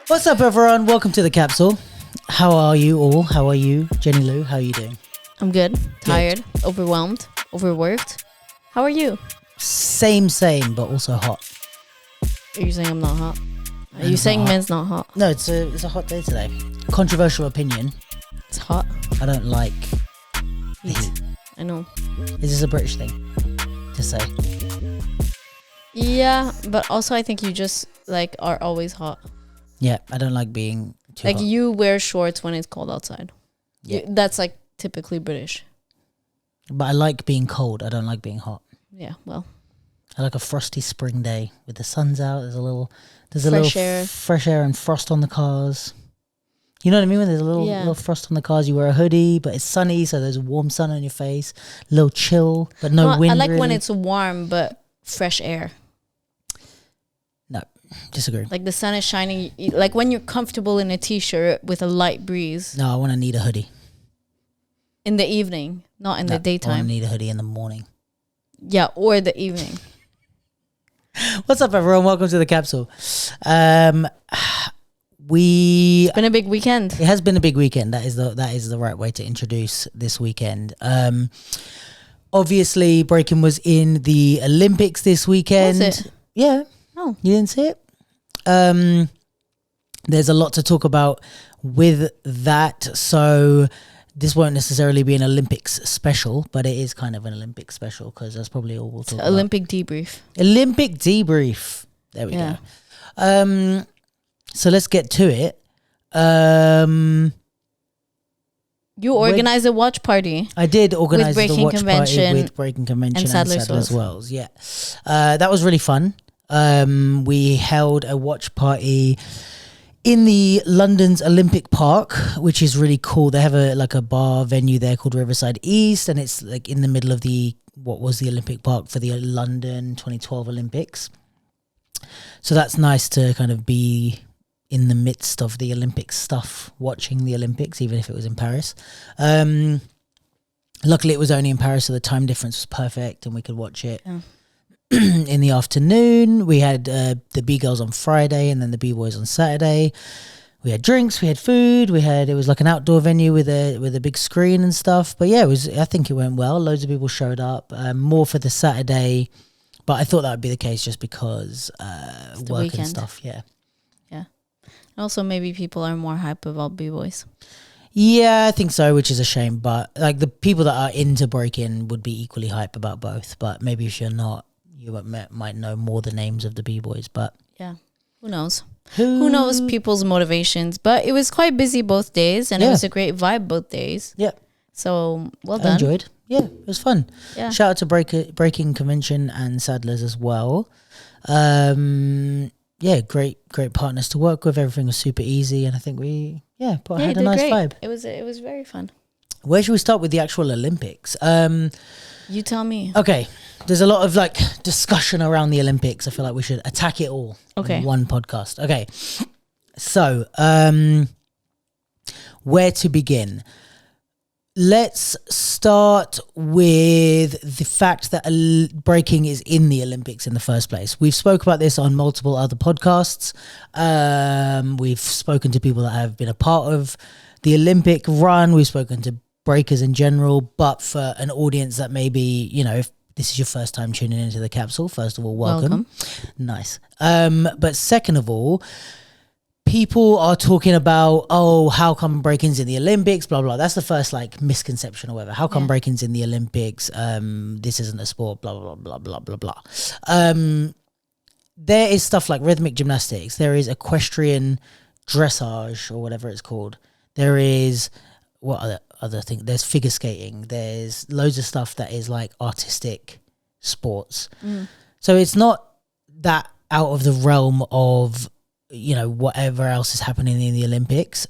What's up, everyone? Welcome to the capsule. How are you all? How are you? Jenny Lou, how are you doing? I'm good. Tired, overwhelmed, overworked. How are you? Same, but also hot. Are you saying I'm not hot? Are you saying men's not hot? No, it's a hot day today. Controversial opinion. It's hot. I don't like the heat. I know. Is this a British thing to say? Yeah, but also I think you just are always hot. Yeah, I don't like being too hot. You wear shorts when it's cold outside. Yeah. That's typically British. But I like being cold. I don't like being hot. Yeah, well. I like a frosty spring day with the sun's out. There's a little fresh air and frost on the cars. You know what I mean? When there's a little frost on the cars, you wear a hoodie, but it's sunny, so there's a warm sun on your face. A little chill, but no wind. I like really. when it's warm, but fresh air. No, disagree. Like the sun is shining. Like when you're comfortable in a t-shirt with a light breeze. No, I want to need a hoodie. In the evening, not in the daytime. I want to need a hoodie in the morning. Yeah, or the evening. What's up, everyone? Welcome to the capsule. It's been a big weekend. It has been a big weekend. That is the right way to introduce this weekend. Obviously, breaking was in the Olympics this weekend. Was it? Yeah. Oh, you didn't see it? There's a lot to talk about with that. So this won't necessarily be an Olympics special, but it is kind of an Olympic special because that's probably all we'll talk about. Olympic debrief. Olympic debrief. There we go. So let's get to it. You organized a watch party. I did organize the watch Convention party with Breaking Convention and Sadler's Wells. Yeah, that was really fun. We held a watch party in the London's Olympic Park, which is really cool. They have a bar venue there called Riverside East, and it's in the middle of what was the Olympic Park for the London 2012 Olympics. So that's nice to kind of be in the midst of the Olympic stuff, watching the Olympics, even if it was in Paris. Luckily, it was only in Paris, so the time difference was perfect, and we could watch it in the afternoon. We had the B-girls on Friday, and then the B-boys on Saturday. We had drinks, we had food, it was like an outdoor venue with a big screen and stuff. But yeah, I think it went well. Loads of people showed up, more for the Saturday, but I thought that would be the case just because work weekend. and stuff. Yeah. Also, maybe people are more hype about B-boys. Yeah, I think so, which is a shame. But the people that are into breaking would be equally hype about both. But maybe if you're not, you might know more the names of the B-boys. But yeah, who knows? Who knows people's motivations? But it was quite busy both days, and it was a great vibe both days. Yeah. So well done. I enjoyed. Yeah, it was fun. Yeah. Shout out to Breaking Convention and Sadler's as well. Yeah, great partners to work with. Everything was super easy, and I think we had a nice vibe. It was very fun. Where should we start with the actual Olympics? You tell me. Okay, there's a lot of discussion around the Olympics. I feel like we should attack it all in one podcast. Okay, so where to begin? Let's start with the fact that breaking is in the Olympics in the first place. We've spoke about this on multiple other podcasts. We've spoken to people that have been a part of the Olympic run. We've spoken to breakers in general. But for an audience that maybe, if this is your first time tuning into the capsule, first of all, welcome. Nice. But second of all, people are talking about, how come breaking's in the Olympics, blah, blah. That's the first misconception or whatever. How come breaking's in the Olympics? This isn't a sport, blah, blah, blah, blah, blah, blah. There is stuff like rhythmic gymnastics. There is equestrian dressage or whatever it's called. There is, what other thing? There's figure skating. There's loads of stuff that is artistic sports. So it's not that out of the realm of whatever else is happening in the Olympics.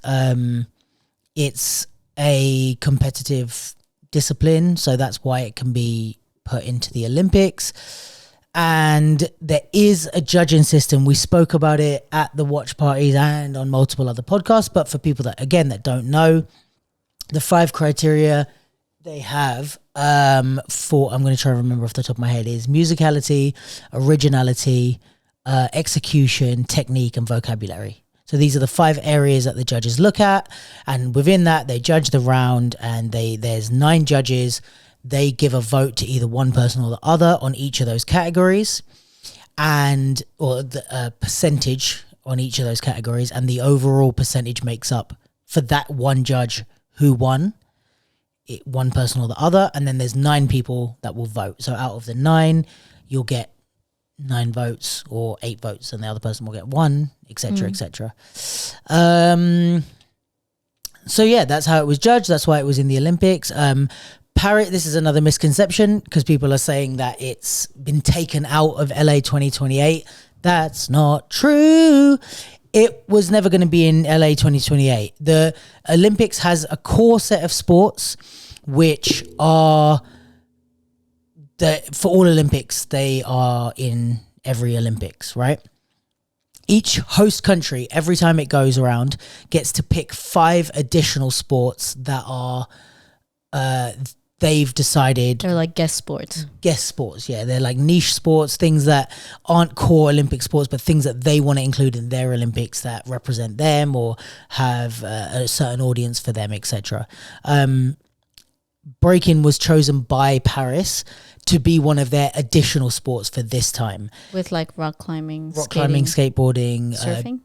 It's a competitive discipline, so that's why it can be put into the Olympics. And there is a judging system. We spoke about it at the watch parties and on multiple other podcasts, but for people that don't know, the 5 criteria they have for, I'm going to try to remember off the top of my head, is musicality, originality, execution, technique, and vocabulary. So these are the 5 areas that the judges look at, and within that they judge the round, and there's 9 judges. They give a vote to either one person or the other on each of those categories, and or the percentage on each of those categories, and the overall percentage makes up for that one judge who won it, one person or the other. And then there's 9 people that will vote. So out of the 9, you'll get 9 votes or 8 votes, and the other person will get 1, etc., etc. So yeah, that's how it was judged. That's why it was in the Olympics. Paris, this is another misconception, because people are saying that it's been taken out of LA 2028. That's not true. It was never going to be in LA 2028. The Olympics has a core set of sports, which are for all Olympics, they are in every Olympics, right? Each host country, every time it goes around, gets to pick 5 additional sports that are they've decided they're like guest sports. Yeah, they're like niche sports, things that aren't core Olympic sports, but things that they want to include in their Olympics that represent them or have a certain audience for them, etc. Breaking was chosen by Paris to be one of their additional sports for this time, with like rock climbing, skateboarding, surfing.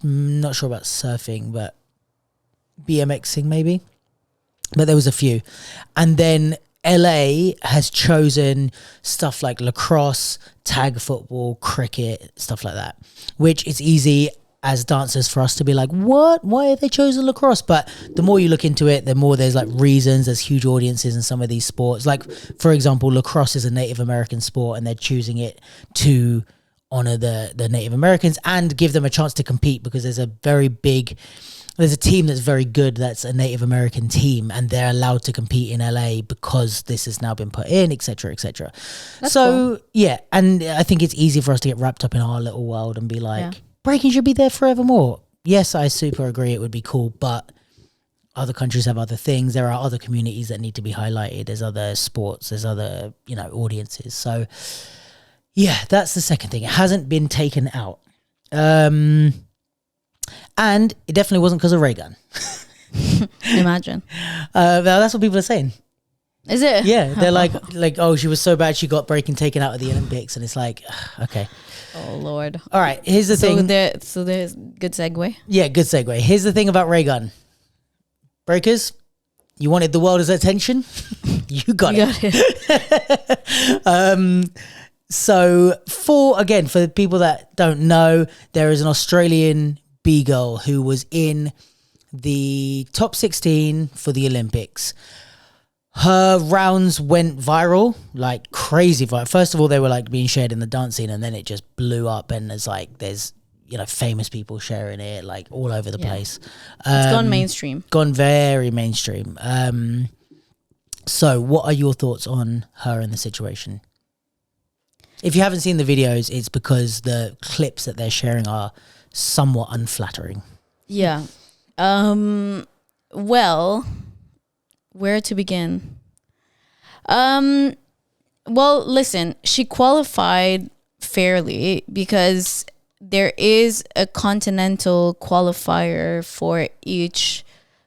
Not sure about surfing, but BMXing maybe. But there was a few. And then LA has chosen stuff like lacrosse, tag football, cricket, stuff like that, which it's easy as dancers for us to be like, what? Why have they chosen lacrosse? But the more you look into it, the more there's like reasons. There's huge audiences in some of these sports. Like, for example, lacrosse is a Native American sport, and they're choosing it to honor the Native Americans and give them a chance to compete, because there's a team that's very good that's a Native American team, and they're allowed to compete in LA because this has now been put in, etc., etc. So cool. Yeah, and I think it's easy for us to get wrapped up in our little world and be like, breaking should be there forevermore. Yes, I super agree, it would be cool, but other countries have other things. There are other communities that need to be highlighted. There's other sports, there's other, audiences. So yeah, that's the second thing. It hasn't been taken out. And it definitely wasn't because of Raygun. Imagine. That's what people are saying. Is it? Yeah, they're like, oh, she was so bad she got breaking taken out of the Olympics, and it's like, okay. Oh Lord. All right, here's the thing. So there's good segue. Yeah, good segue. Here's the thing about Raygun. Breakers, you wanted the world's attention. You got it. So for the people that don't know, there is an Australian B-girl who was in the top 16 for the Olympics. Her rounds went viral, like crazy viral. First of all, they were like being shared in the dance scene, and then it just blew up, and there's famous people sharing it like all over the place. It's gone mainstream. Gone very mainstream. So what are your thoughts on her and the situation? If you haven't seen the videos, it's because the clips that they're sharing are somewhat unflattering. Yeah. Well, where to begin? Well, listen, she qualified fairly because there is a continental qualifier for each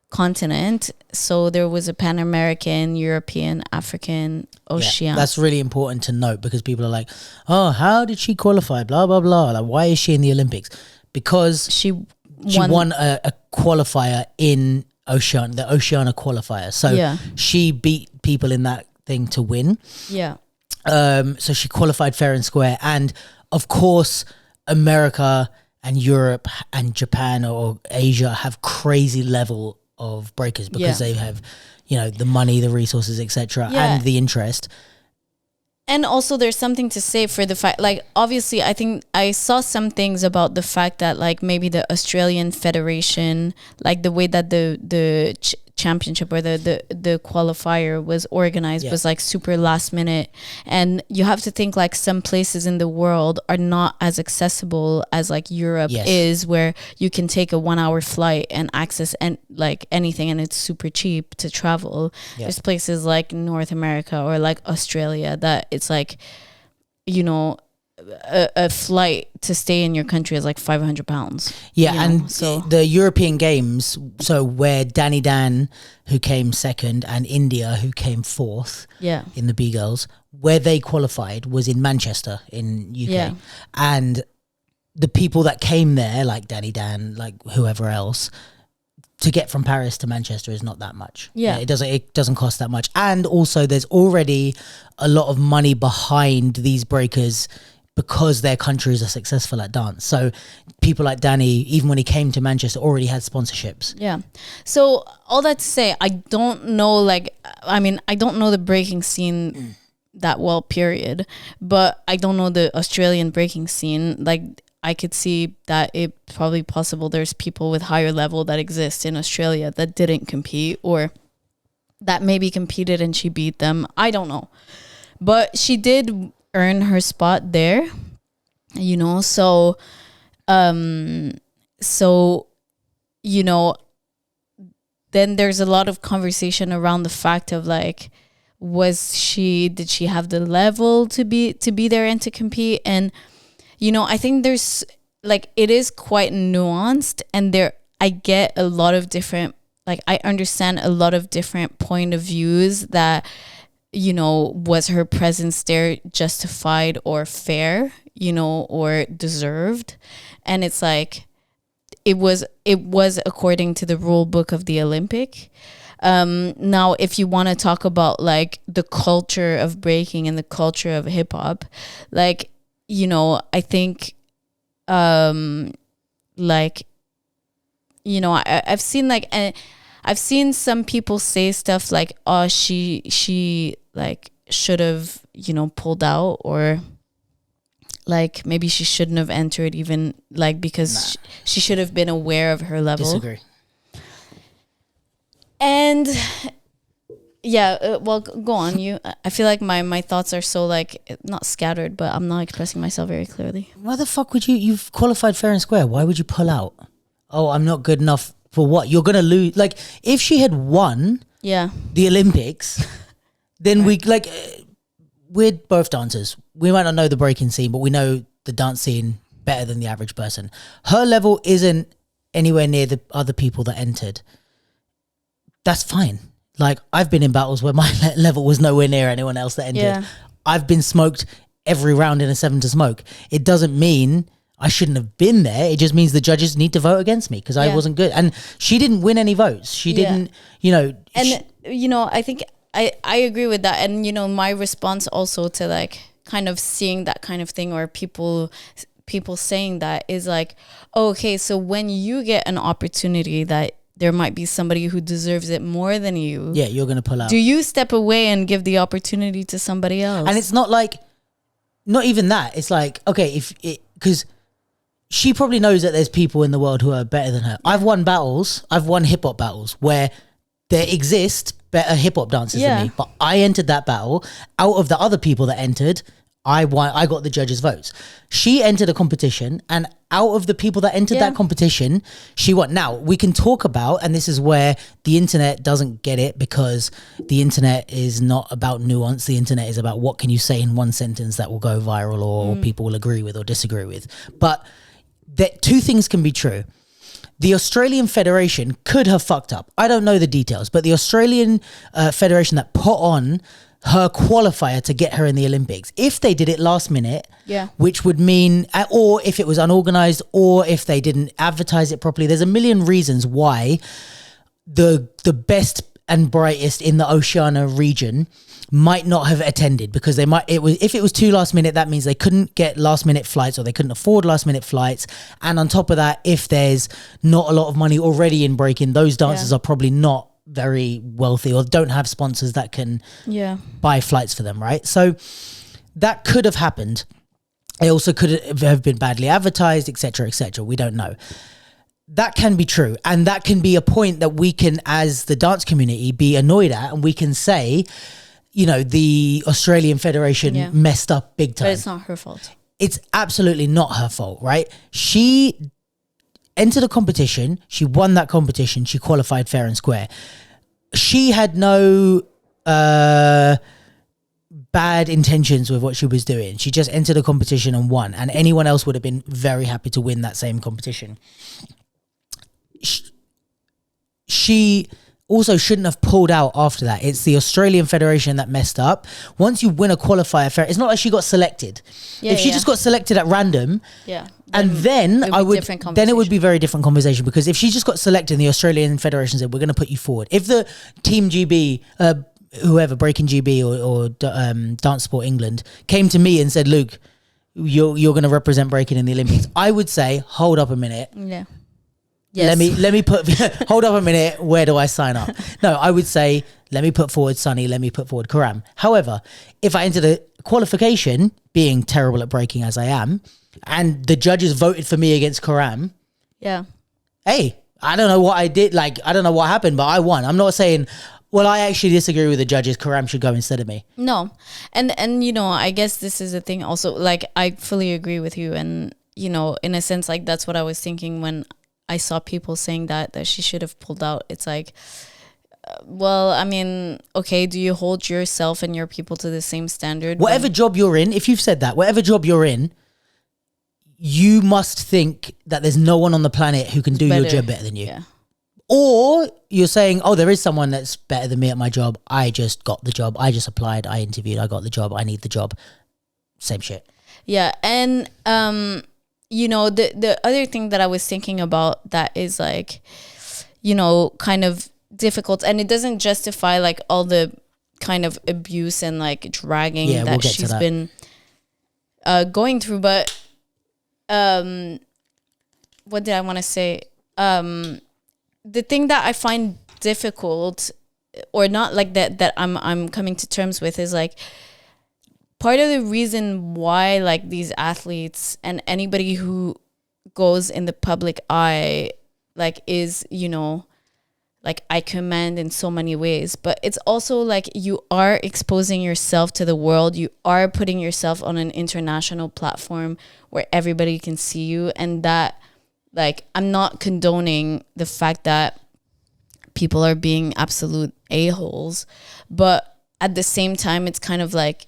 continent. So there was a Pan American, European, African, Oceania. Yeah, that's really important to note, because people are like, oh, how did she qualify? Blah, blah, blah. Like, why is she in the Olympics? Because she won a qualifier in the Oceania qualifier. So she beat people in that thing to win. Yeah. So she qualified fair and square. And of course, America and Europe and Japan or Asia have crazy level of breakers because they have, the money, the resources, etc., and the interest. And also there's something to say for the fact, like, obviously I think I saw some things about the fact that, like, maybe the Australian Federation, like the way that the championship or the qualifier was organized was like super last minute. And you have to think, like, some places in the world are not as accessible as like Europe is, where you can take a 1 hour flight and access like anything, and it's super cheap to travel. There's places like North America or like Australia that it's like, a flight to stay in your country is like 500 pounds. Yeah, you know? and So the European Games, so where Danny Dan, who came second, and India, who came fourth yeah, in the B girls, where they qualified was in Manchester in UK. Yeah. And the people that came there, like Danny Dan, like whoever else, to get from Paris to Manchester is not that much. Yeah. It doesn't cost that much. And also there's already a lot of money behind these breakers because their countries are successful at dance. So people like Danny, even when he came to Manchester, already had sponsorships. yeah. So all that to say, I don't know, I don't know the breaking scene that well, period. But I don't know the Australian breaking scene. Like, I could see that it probably possible there's people with higher level that exist in Australia that didn't compete, or that maybe competed and she beat them. I don't know. But she did earn her spot there, you know, so you know, then there's a lot of conversation around the fact of like, did she have the level to be there and to compete? And you know, I think there's like, it is quite nuanced, and I get a lot of different, like, I understand a lot of different point of views that, you know, was her presence there justified or fair, you know, or deserved. And it's like, it was according to the rule book of the Olympic. Now, if you want to talk about like the culture of breaking and the culture of hip hop, like, you know, I think, like, you know, I've seen like, I've seen some people say stuff like, oh, she like should have, you know, pulled out, or like maybe she shouldn't have entered, even like, because she should have been aware of her level. Disagree. And yeah, well, go on. I feel like my thoughts are so like not scattered, but I'm not expressing myself very clearly. Why the fuck would you've qualified fair and square? Why would you pull out? Oh, I'm not good enough for what? You're going to lose. Like, if she had won the Olympics, then we're both dancers. We might not know the breaking scene, but we know the dance scene better than the average person. Her level isn't anywhere near the other people that entered. That's fine. Like, I've been in battles where my level was nowhere near anyone else that entered. Yeah. I've been smoked every round in a 7 to smoke. It doesn't mean I shouldn't have been there. It just means the judges need to vote against me because I wasn't good. And she didn't win any votes. She didn't, you know. And, you know, I think I agree with that. And, you know, my response also to like kind of seeing that kind of thing, or people saying that, is like, okay, so when you get an opportunity that there might be somebody who deserves it more than you. Yeah, you're going to pull out. Do you step away and give the opportunity to somebody else? And it's not like, not even that. It's like, okay, because she probably knows that there's people in the world who are better than her. I've won hip hop battles where there exist better hip hop dancers than me. But I entered that battle. Out of the other people that entered, I won. I got the judges' votes. She entered a competition, and out of the people that entered that competition, she won. Now, we can talk about, and this is where the internet doesn't get it, because the internet is not about nuance. The internet is about what can you say in one sentence that will go viral, or people will agree with or disagree with. But two things can be true. The Australian Federation could have fucked up. I don't know the details, but the Australian Federation that put on her qualifier to get her in the Olympics, if they did it last minute, which would mean, or if it was unorganized, or if they didn't advertise it properly, there's a million reasons why the best and brightest in the Oceania region might not have attended, because if it was too last minute, that means they couldn't get last minute flights, or they couldn't afford last minute flights. And on top of that, if there's not a lot of money already in breaking, those dancers are probably not very wealthy, or don't have sponsors that can buy flights for them, right? So that could have happened. It also could have been badly advertised, etc., etc. We don't know. That can be true, and that can be a point that we can, as the dance community, be annoyed at, and we can say, you know, the Australian Federation messed up big time. But it's not her fault. It's absolutely not her fault, right? She entered a competition. She won that competition. She qualified fair and square. She had no bad intentions with what she was doing. She just entered a competition and won, and anyone else would have been very happy to win that same competition. She also shouldn't have pulled out after that. It's the Australian Federation that messed up. Once you win a qualifier, it's not like she got selected. If she just got selected at random, and then it would be very different conversation, because if she just got selected and the Australian Federation said, we're going to put you forward. If the Team GB, whoever, Breaking GB or Dance Sport England came to me and said, Luke, you're going to represent breaking in the Olympics, I would say, hold up a minute. Yeah. Yes. Let me put hold up a minute, where do I sign up? No, I would say, let me put forward Sunny, let me put forward Karam. However, if I enter the qualification being terrible at breaking as I am, and the judges voted for me against Karam, hey, I don't know what I did, like I don't know what happened, but I won. I'm not saying, well, I actually disagree with the judges, Karam should go instead of me. No. And you know, I guess this is the thing also, like I fully agree with you, and you know, in a sense, like that's what I was thinking when I saw people saying that she should have pulled out. It's like, well, I mean, okay, do you hold yourself and your people to the same standard? Whatever job you're in, if you've said that, whatever job you're in, you must think that there's no one on the planet who can do your job better than you. Yeah. Or you're saying, oh, there is someone that's better than me at my job. I just got the job. I just applied. I interviewed. I got the job. I need the job. Same shit. Yeah. And, you know, the other thing that I was thinking about that is like, you know, kind of difficult, and it doesn't justify like all the kind of abuse and like dragging that she's been going through. But what did I want to say? The thing that I find difficult, or not like that I'm coming to terms with, is like, part of the reason why like these athletes and anybody who goes in the public eye like is, you know, like I commend in so many ways, but it's also like you are exposing yourself to the world. You are putting yourself on an international platform where everybody can see you. And that, like, I'm not condoning the fact that people are being absolute a-holes, but at the same time, it's kind of like,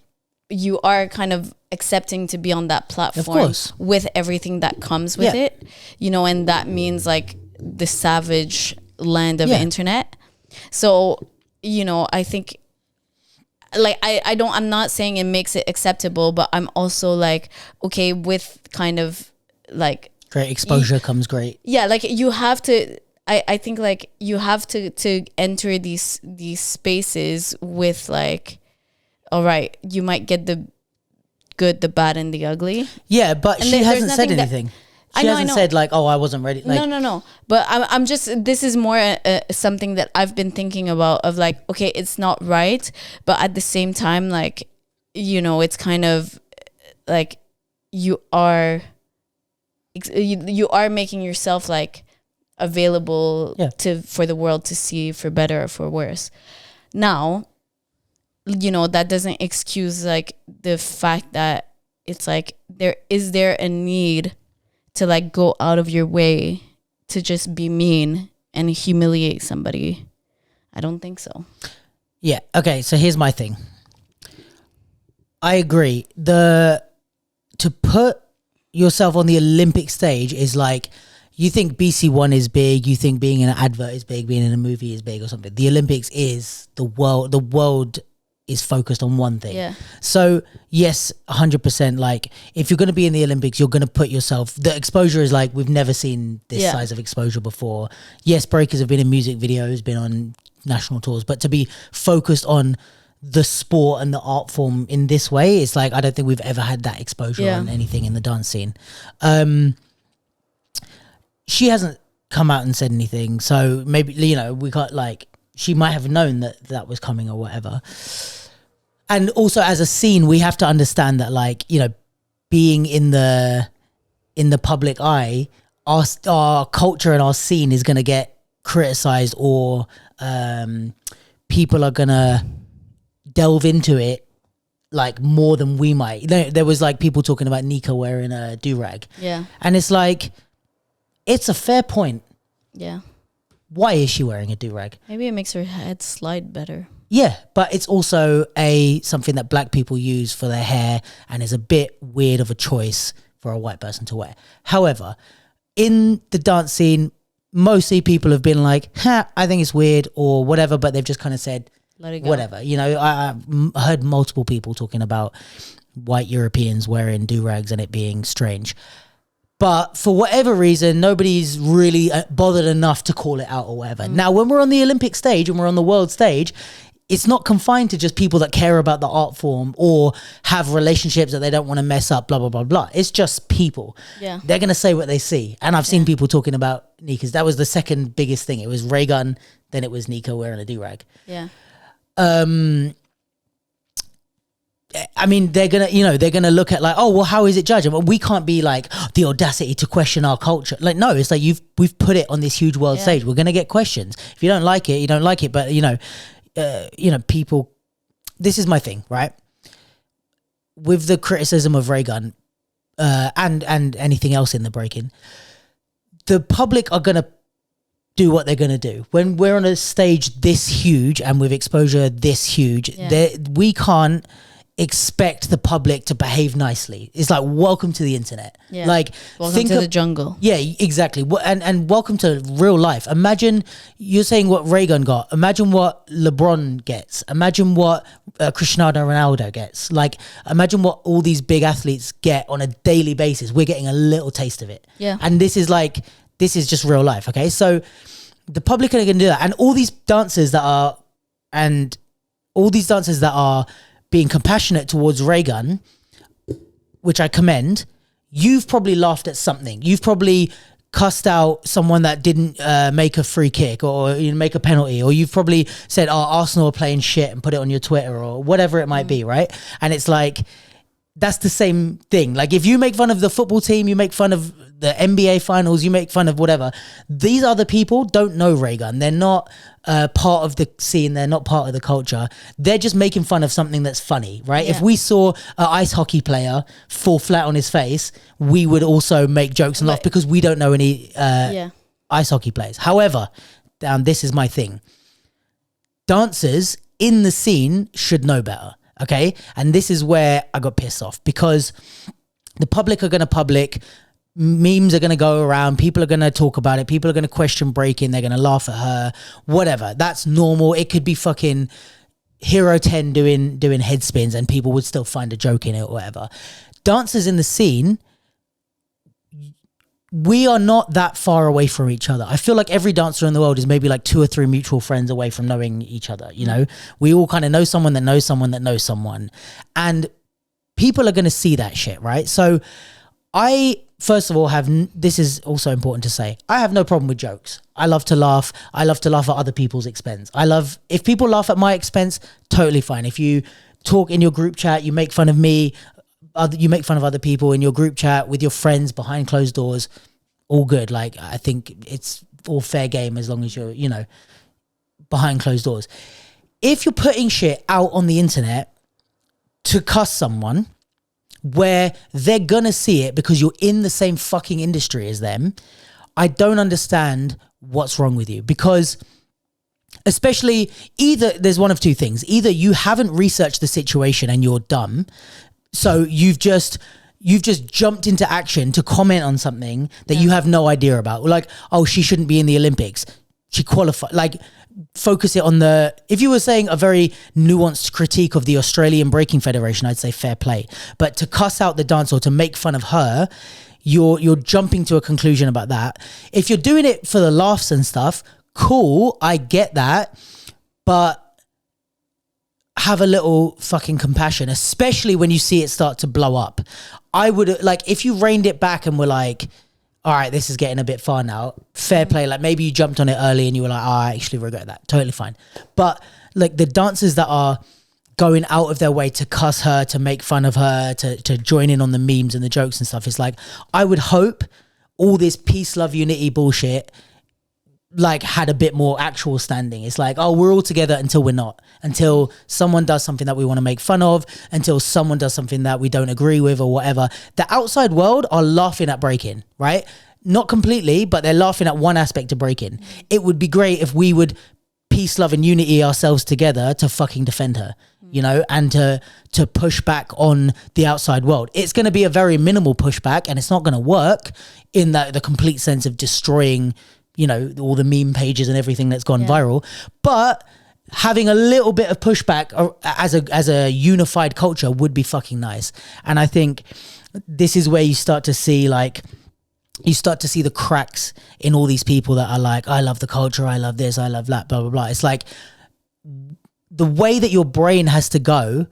you are kind of accepting to be on that platform with everything that comes with it, you know, and that means like the savage land of internet. So, you know, I think like I'm not saying it makes it acceptable, but I'm also like, okay, with kind of like great exposure comes great. Yeah. Like you have to, I think like you have to enter these spaces with like, all right, you might get the good, the bad, and the ugly. Yeah, but and she hasn't said anything. She hasn't said like, oh, I wasn't ready. Like, no. But I'm just, this is more something that I've been thinking about of like, okay, it's not right. But at the same time, like, you know, it's kind of like you are making yourself like available for the world to see, for better or for worse. Now, you know, that doesn't excuse like the fact that it's like there a need to like go out of your way to just be mean and humiliate somebody. I don't think so. Yeah. Okay. So here's my thing. I agree. To put yourself on the Olympic stage is like, you think BC One is big, you think being in an advert is big, being in a movie is big or something. The Olympics is the world. The world is focused on one thing. Yeah. So yes, 100%. Like if you're going to be in the Olympics, you're going to put yourself, the exposure is like, we've never seen this size of exposure before. Yes, breakers have been in music videos, been on national tours, but to be focused on the sport and the art form in this way, it's like, I don't think we've ever had that exposure on anything in the dance scene. She hasn't come out and said anything. So maybe, you know, we got like, she might have known that was coming or whatever. And also as a scene, we have to understand that, like, you know, being in the public eye, our culture and our scene is going to get criticized, or people are going to delve into it like more than we might. There was like people talking about Nika wearing a do-rag. Yeah. And it's like, it's a fair point. Yeah. Why is she wearing a do-rag? Maybe it makes her head slide better. Yeah, but it's also something that black people use for their hair and is a bit weird of a choice for a white person to wear. However, in the dance scene, mostly people have been like, I think it's weird or whatever, but they've just kind of said, let it go. Whatever. You know, I heard multiple people talking about white Europeans wearing do-rags and it being strange. But for whatever reason, nobody's really bothered enough to call it out or whatever. Now, when we're on the Olympic stage and we're on the world stage, it's not confined to just people that care about the art form or have relationships that they don't want to mess up, blah, blah, blah, blah. It's just people. Yeah. They're going to say what they see. And I've seen people talking about Nika's. That was the second biggest thing. It was Raygun, then it was Nika wearing a do-rag. Yeah. I mean, they're gonna look at like, oh, well, how is it judged? Well, we can't be like the audacity to question our culture. Like, no, it's like we've put it on this huge world stage. We're gonna get questions. If you don't like it, you don't like it. But people. This is my thing, right? With the criticism of Raygun, and anything else in the breaking, the public are gonna do what they're gonna do. When we're on a stage this huge and with exposure this huge, we can't expect the public to behave nicely. It's like, welcome to the internet. Yeah. Like, welcome to the jungle. Yeah, exactly. And welcome to real life. Imagine you're saying what Raygun got. Imagine what LeBron gets. Imagine what Cristiano Ronaldo gets. Like, imagine what all these big athletes get on a daily basis. We're getting a little taste of it. Yeah. And this is just real life. Okay, so the public are going to do that, and all these dancers that are being compassionate towards Raygun, which I commend, you've probably laughed at something. You've probably cussed out someone that didn't make a free kick or make a penalty, or you've probably said, oh, Arsenal are playing shit and put it on your Twitter or whatever it might be, right? And it's like, that's the same thing. Like, if you make fun of the football team, you make fun of the NBA finals, you make fun of whatever. These other people don't know Raygun. They're not part of the scene. They're not part of the culture. They're just making fun of something that's funny, right? Yeah. If we saw an ice hockey player fall flat on his face, we would also make jokes and laugh because we don't know any ice hockey players. However, this is my thing. Dancers in the scene should know better. Okay. And this is where I got pissed off, because the public are going to public, memes are going to go around, people are going to talk about it, people are going to question breaking, they're going to laugh at her, whatever. That's normal. It could be fucking Hero 10 doing head spins and people would still find a joke in it or whatever. Dancers in the scene, we are not that far away from each other. I feel like every dancer in the world is maybe like 2 or 3 mutual friends away from knowing each other. You know, we all kind of know someone that knows someone that knows someone, and people are going to see that shit, right? So I, first of all, this is also important to say, I have no problem with jokes. I love to laugh. I love to laugh at other people's expense. If people laugh at my expense, totally fine. If you talk in your group chat, you make fun of me, you make fun of other people in your group chat with your friends behind closed doors, all good. Like, I think it's all fair game as long as you're, behind closed doors. If you're putting shit out on the internet to cuss someone where they're gonna see it because you're in the same fucking industry as them, I don't understand what's wrong with you. Because especially, either there's one of two things. Either you haven't researched the situation and you're dumb, so you've just jumped into action to comment on something that you have no idea about. Like, oh, she shouldn't be in the Olympics. She qualified. Like, focus it on if you were saying a very nuanced critique of the Australian Breaking Federation, I'd say fair play. But to cuss out the dancer or to make fun of her, you're jumping to a conclusion about that. If you're doing it for the laughs and stuff, cool, I get that. But have a little fucking compassion, especially when you see it start to blow up. I would, like, if you reined it back and were like, all right, this is getting a bit far now, fair play. Like, maybe you jumped on it early and you were like, oh, I actually regret that. Totally fine. But like, the dancers that are going out of their way to cuss her, to make fun of her, to join in on the memes and the jokes and stuff, it's like, I would hope all this peace, love, unity bullshit like had a bit more actual standing. It's like, oh, we're all together until we're not, until someone does something that we want to make fun of, until someone does something that we don't agree with or whatever. The outside world are laughing at breaking, right? Not completely, but they're laughing at one aspect of breaking. It would be great if we would peace, love and unity ourselves together to fucking defend her, you know, and to push back on the outside world. It's going to be a very minimal pushback, and it's not going to work in the complete sense of destroying, you know, all the meme pages and everything that's gone viral. But having a little bit of pushback as a unified culture would be fucking nice. And I think this is where you start to see the cracks in all these people that are like, I love the culture, I love this, I love that, blah, blah, blah. It's like the way that your brain has to go,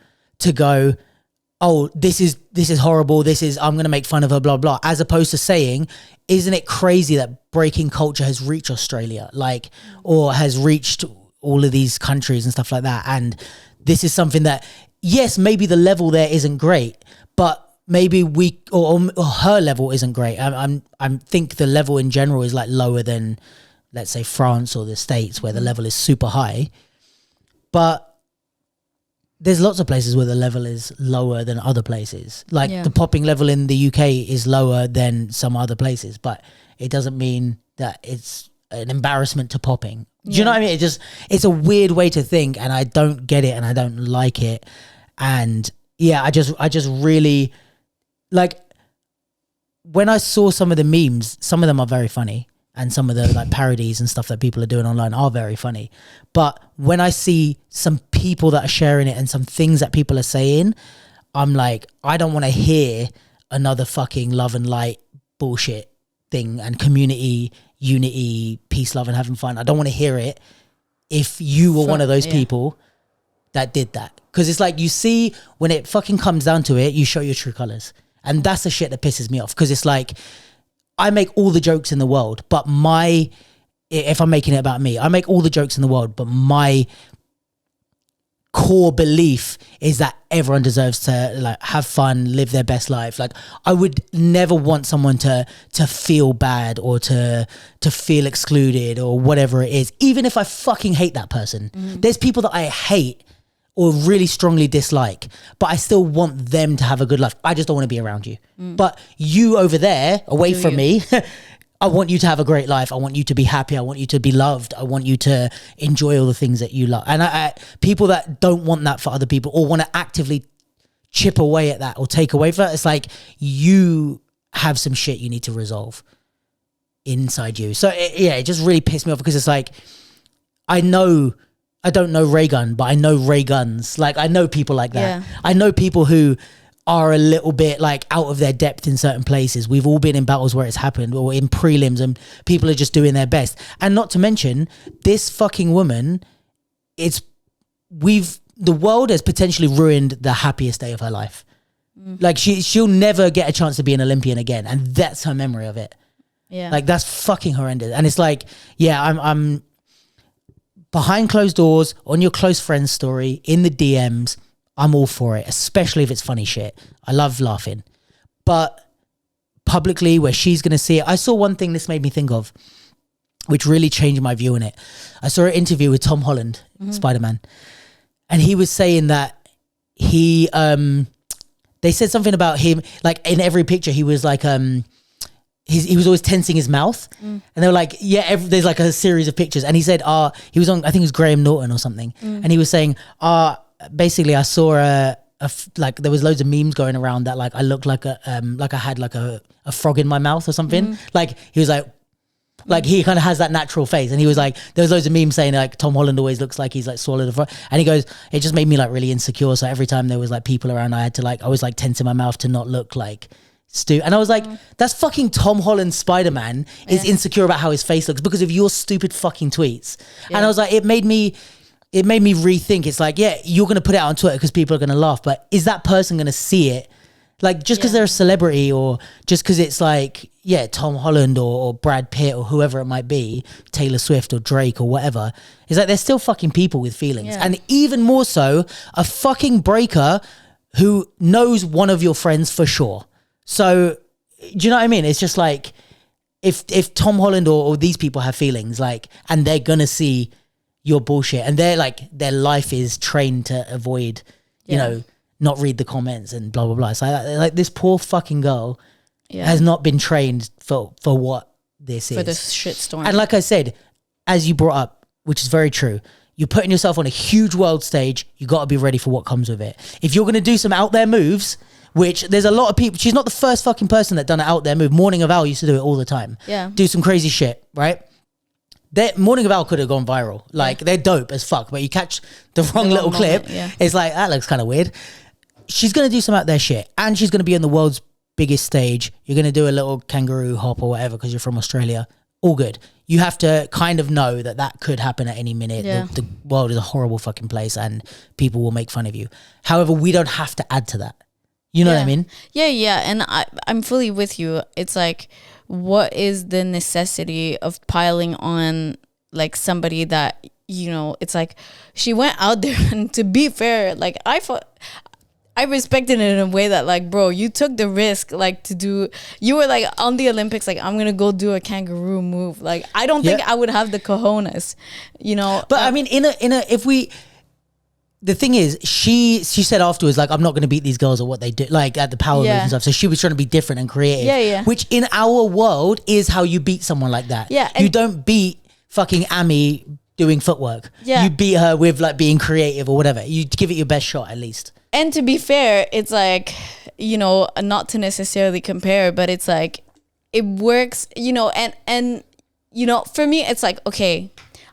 oh, this is horrible, I'm going to make fun of her, blah, blah, as opposed to saying, isn't it crazy that breaking culture has reached Australia, like, or has reached all of these countries and stuff like that. And this is something that, yes, maybe the level there isn't great, but maybe or her level isn't great. I think the level in general is like lower than, let's say, France or the States, where the level is super high. But there's lots of places where the level is lower than other places. Like the popping level in the UK is lower than some other places, but it doesn't mean that it's an embarrassment to popping. Do you know what I mean? It's a weird way to think, and I don't get it, and I don't like it. And yeah, I just really, like, when I saw some of the memes, some of them are very funny, and some of the like parodies and stuff that people are doing online are very funny. But when I see some people that are sharing it and some things that people are saying, I'm like, I don't want to hear another fucking love and light bullshit thing and community, unity, peace, love and having fun. I don't want to hear it if you were one of those people that did that. Because it's like, you see, when it fucking comes down to it, you show your true colors. And that's the shit that pisses me off. Because it's like, I make all the jokes in the world, but if I'm making it about me, I make all the jokes in the world, but my core belief is that everyone deserves to like have fun, live their best life. Like, I would never want someone to feel bad or to feel excluded or whatever it is, even if I fucking hate that person. There's people that I hate or really strongly dislike, but I still want them to have a good life. I just don't want to be around you. But you over there, away from me, I want you to have a great life. I want you to be happy. I want you to be loved. I want you to enjoy all the things that you love. And people that don't want that for other people or want to actively chip away at that or take away from it, it's like, you have some shit you need to resolve inside you. So it just really pissed me off, because it's like, I don't know Raygun, but I know Rayguns. Like, I know people like that. Yeah. I know people who are a little bit like out of their depth in certain places. We've all been in battles where it's happened, or in prelims, and people are just doing their best. And not to mention, this fucking woman, the world has potentially ruined the happiest day of her life. Like, she'll never get a chance to be an Olympian again, and that's her memory of it. Yeah, like, that's fucking horrendous. And it's like, yeah, I'm behind closed doors, on your close friend's story, in the DMs, I'm all for it, especially if it's funny shit. I love laughing. But publicly, where she's going to see it, I saw one thing this made me think of, which really changed my view on it. I saw an interview with Tom Holland, Spider-Man, and he was saying that they said something about him, like, in every picture, he was like, he was always tensing his mouth, and they were like, there's like a series of pictures, and he said, he was on, I think it was Graham Norton or something, and he was saying, basically, I saw like, there was loads of memes going around that like I looked like I had like a frog in my mouth or something. Like, he was like he kind of has that natural face, and he was like, there was loads of memes saying like Tom Holland always looks like he's like swallowed a frog, and he goes, it just made me like really insecure. So every time there was like people around, I was like tensing my mouth to not look like Stu. And I was like, that's fucking Tom Holland Spider-Man is insecure about how his face looks because of your stupid fucking tweets. And I was like, it made me rethink. It's like, yeah, you're going to put it out on Twitter because people are going to laugh, but is that person going to see it? Like, just because they're a celebrity, or just because it's like, yeah, Tom Holland or Brad Pitt or whoever it might be, Taylor Swift or Drake or whatever, it's like, they're still fucking people with feelings. Yeah. And even more so, a fucking breaker who knows one of your friends for sure. So, do you know what I mean? It's just like, if Tom Holland or these people have feelings, like, and they're going to see your bullshit, and they're like, their life is trained to avoid, you know, not read the comments and blah, blah, blah. It's like this poor fucking girl has not been trained for what this is. For this shitstorm. And like I said, as you brought up, which is very true. You're putting yourself on a huge world stage. You got to be ready for what comes with it. If you're going to do some out there moves, which there's a lot of people, she's not the first fucking person that done an out there move. Morning of Owl used to do it all the time. Yeah. Do some crazy shit, right? Morning of Owl could have gone viral. Like, they're dope as fuck, but you catch the wrong little clip. It's like, that looks kind of weird. She's going to do some out there shit, and she's going to be on the world's biggest stage. You're going to do a little kangaroo hop or whatever because you're from Australia. All good. You have to kind of know that could happen at any minute. Yeah. The world is a horrible fucking place and people will make fun of you. However, we don't have to add to that. You know what I mean? Yeah. And I'm fully with you. It's like, what is the necessity of piling on like somebody that, you know, it's like she went out there, and to be fair, like I respected it in a way that, like, bro, you took the risk, like, you were like on the Olympics, like, I'm gonna go do a kangaroo move. Like, I don't think I would have the cojones, you know. But I mean, the thing is, she said afterwards, like, I'm not going to beat these girls at what they do, like at the power moves and stuff. So she was trying to be different and creative. Yeah. Which in our world is how you beat someone like that. Yeah. You don't beat fucking Amy doing footwork. Yeah. You beat her with like being creative or whatever. You give it your best shot at least. And to be fair, it's like, you know, not to necessarily compare, but it's like, it works, you know, and you know, for me, it's like, okay,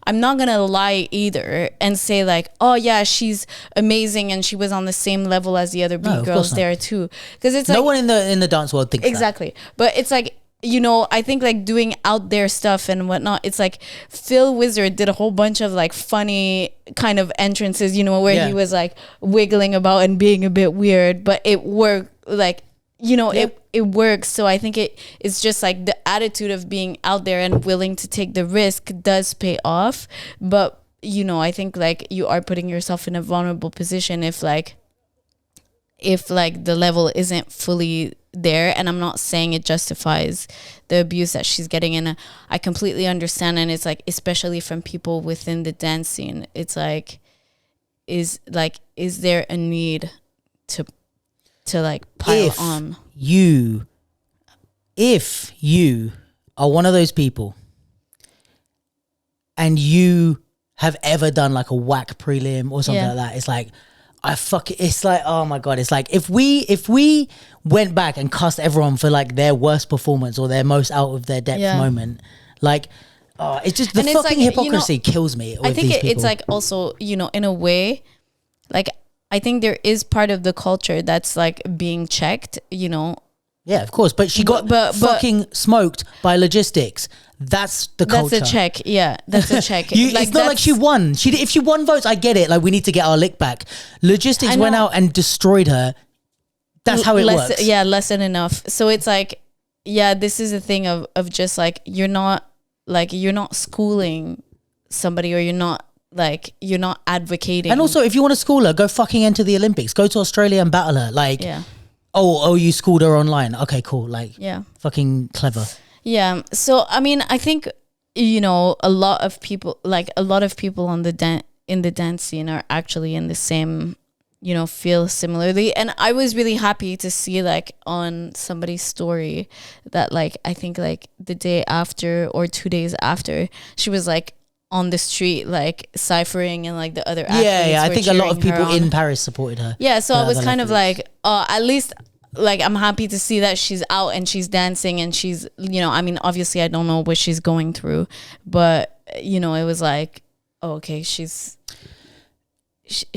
I'm not going to lie either and say like, oh yeah, she's amazing and she was on the same level as the other B girls there too. Because it's no like, one in the dance world thinks exactly. But it's like, you know, I think like doing out there stuff and whatnot, it's like Phil Wizard did a whole bunch of like funny kind of entrances, you know, where he was like wiggling about and being a bit weird, but it worked, like, you know, it works. So I think it's just like the attitude of being out there and willing to take the risk does pay off. But, you know, I think like you are putting yourself in a vulnerable position if the level isn't fully there. And I'm not saying it justifies the abuse that she's getting, and I completely understand. And it's like, especially from people within the dance scene, it's like, is there a need to like pile on? If you are one of those people and you have ever done like a whack prelim or something like that, it's like, it's like, oh my God, it's like if we went back and cussed everyone for like their worst performance or their most out of their depth moment, like, it's just the fucking hypocrisy, you know, kills me. I think it's like also, you know, in a way, like, I think there is part of the culture that's like being checked, you know. Yeah, of course. But she got fucking smoked by logistics. That's the culture. That's a check. Yeah, that's a check. It's not like she won. If she won votes, I get it. Like, we need to get our lick back. Logistics went out and destroyed her. That's how it works. Yeah, less than enough. So it's like, yeah, this is a thing of just like, you're not schooling somebody, or you're not advocating. And also, if you want to school her, go fucking enter the Olympics. Go to Australia and battle her. Like, oh, you schooled her online. Okay, cool. Like, fucking clever. Yeah. So, I mean, I think, you know, a lot of people on in the dance scene are actually in the same, you know, feel similarly. And I was really happy to see like on somebody's story that like, I think like the day after or 2 days after, she was like on the street, like ciphering, and like the other athletes I think a lot of people in Paris supported her. Yeah, so I was kind of like, at least like I'm happy to see that she's out and she's dancing and she's, you know, I mean, obviously I don't know what she's going through, but you know, it was like, oh, okay, she's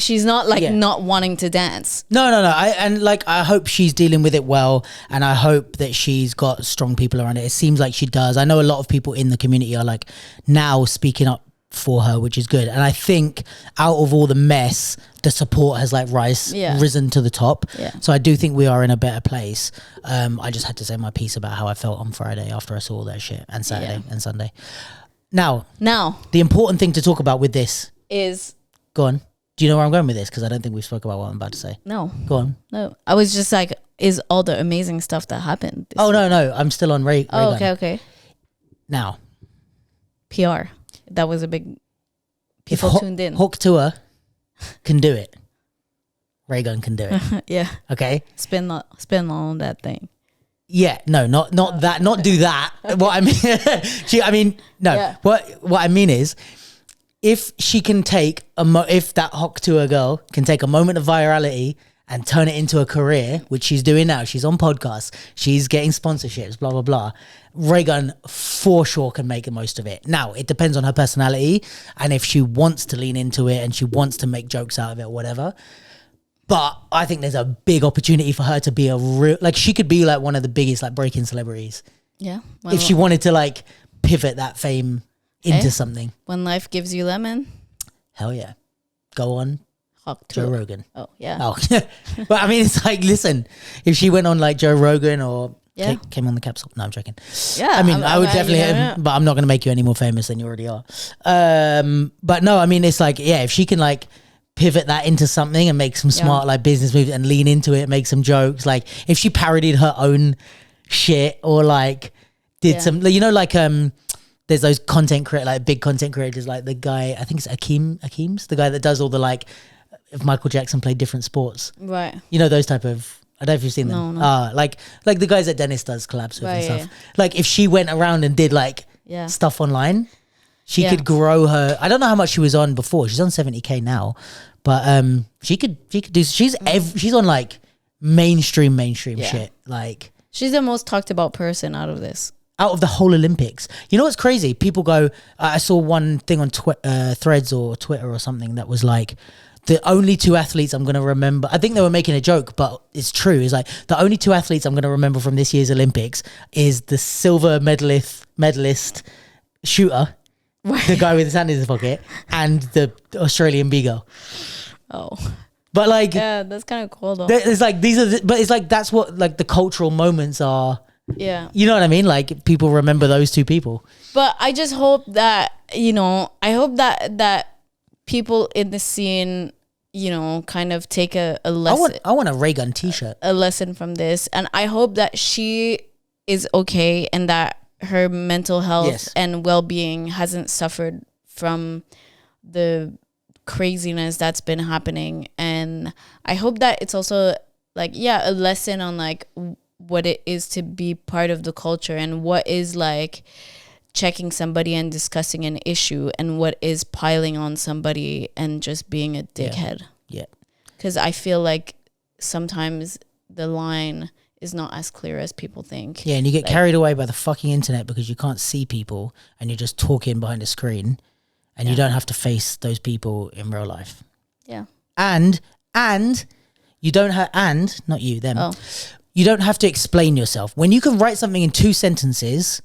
not like not wanting to dance. No. I hope she's dealing with it well, and I hope that she's got strong people around it. It seems like she does. I know a lot of people in the community are like now speaking up for her, which is good. And I think out of all the mess, the support has like risen to the top. Yeah. So I do think we are in a better place. I just had to say my piece about how I felt on Friday after I saw all that shit, and Saturday and Sunday. Now, the important thing to talk about with this is, go on. Do you know where I'm going with this? Because I don't think we spoke about what I'm about to say. No. Go on. No. I was just like, is all the amazing stuff that happened. No. I'm still on Raygun. Oh, okay. Now. PR. That was a big... People tuned in. Hawk Tour can do it. Raygun can do it. Yeah. Okay? Spin on that thing. Yeah. No, not that. Not do that. What I mean... no. Yeah. What I mean is... if she can take if that Hawk Tour girl can take a moment of virality and turn it into a career, which she's doing now. She's on podcasts. She's getting sponsorships, blah, blah, blah. Raygun for sure can make the most of it. Now, it depends on her personality and if she wants to lean into it and she wants to make jokes out of it or whatever. But I think there's a big opportunity for her to be a real... Like, she could be, like, one of the biggest, like, breaking celebrities. Yeah. If she wanted to, like, pivot that fame into something. When life gives you lemon. Hell yeah. Go on. Joe Rogan. Oh, yeah. Oh, but I mean, it's like, listen, if she went on like Joe Rogan or came on the capsule. No, I'm joking. Yeah. I mean, I would definitely, but I'm not going to make you any more famous than you already are. But no, I mean, it's like, yeah, if she can like pivot that into something and make some smart like business moves and lean into it, make some jokes. Like if she parodied her own shit or like did some, you know, like, there's those content like big content creators, like the guy, I think it's Akeem's the guy that does all the like, if Michael Jackson played different sports. Right. You know, those type of, I don't know if you've seen them. No. Like the guys that Dennis does collabs with and stuff. Yeah. Like if she went around and did like stuff online, she could grow her, I don't know how much she was on before. She's on 70K now, but she could do, she's on like mainstream shit. Like she's the most talked about person out of this. Out of the whole Olympics. You know what's crazy? People go, I saw one thing on Threads or Twitter or something that was like, the only two athletes I'm going to remember, I think they were making a joke, but it's true. It's like the only two athletes I'm going to remember from this year's Olympics is the silver medalist shooter, the guy with his hand in his pocket, and the Australian B-girl. Oh. But like... Yeah, that's kind of cool though. It's like, but it's like, that's what like the cultural moments are. Yeah. You know what I mean? Like people remember those two people. But I just hope that, you know, I hope that people in the scene, you know, kind of take a lesson. I want a Raygun t-shirt. A lesson from this. And I hope that she is okay and that her mental health and well-being hasn't suffered from the craziness that's been happening. And I hope that it's also like, a lesson on like what it is to be part of the culture and what is like checking somebody and discussing an issue and what is piling on somebody and just being a dickhead. Yeah. Because I feel like sometimes the line is not as clear as people think. Yeah, and you get carried away by the fucking internet because you can't see people and you're just talking behind a screen and you don't have to face those people in real life. Yeah. And you don't have, not you, them. Oh. You don't have to explain yourself. When you can write something in 2 sentences,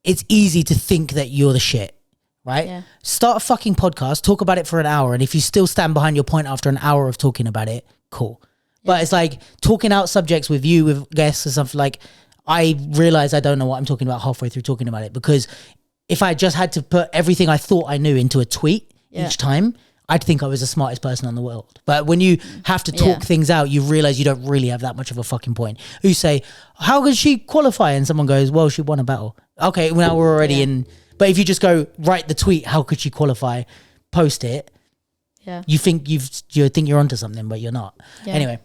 it's easy to think that you're the shit, right? Yeah. Start a fucking podcast, talk about it for an hour, and if you still stand behind your point after an hour of talking about it, cool. Yeah. But it's like talking out subjects with you, with guests or something, like I realize I don't know what I'm talking about halfway through talking about it, because if I just had to put everything I thought I knew into a tweet each time, I'd think I was the smartest person in the world. But when you have to talk things out, you realize you don't really have that much of a fucking point. You say, how could she qualify? And someone goes, well, she won a battle. Okay, now we're already in. But if you just go, write the tweet, how could she qualify, post it, you think you think you're onto something, but you're not. Yeah. Anyway,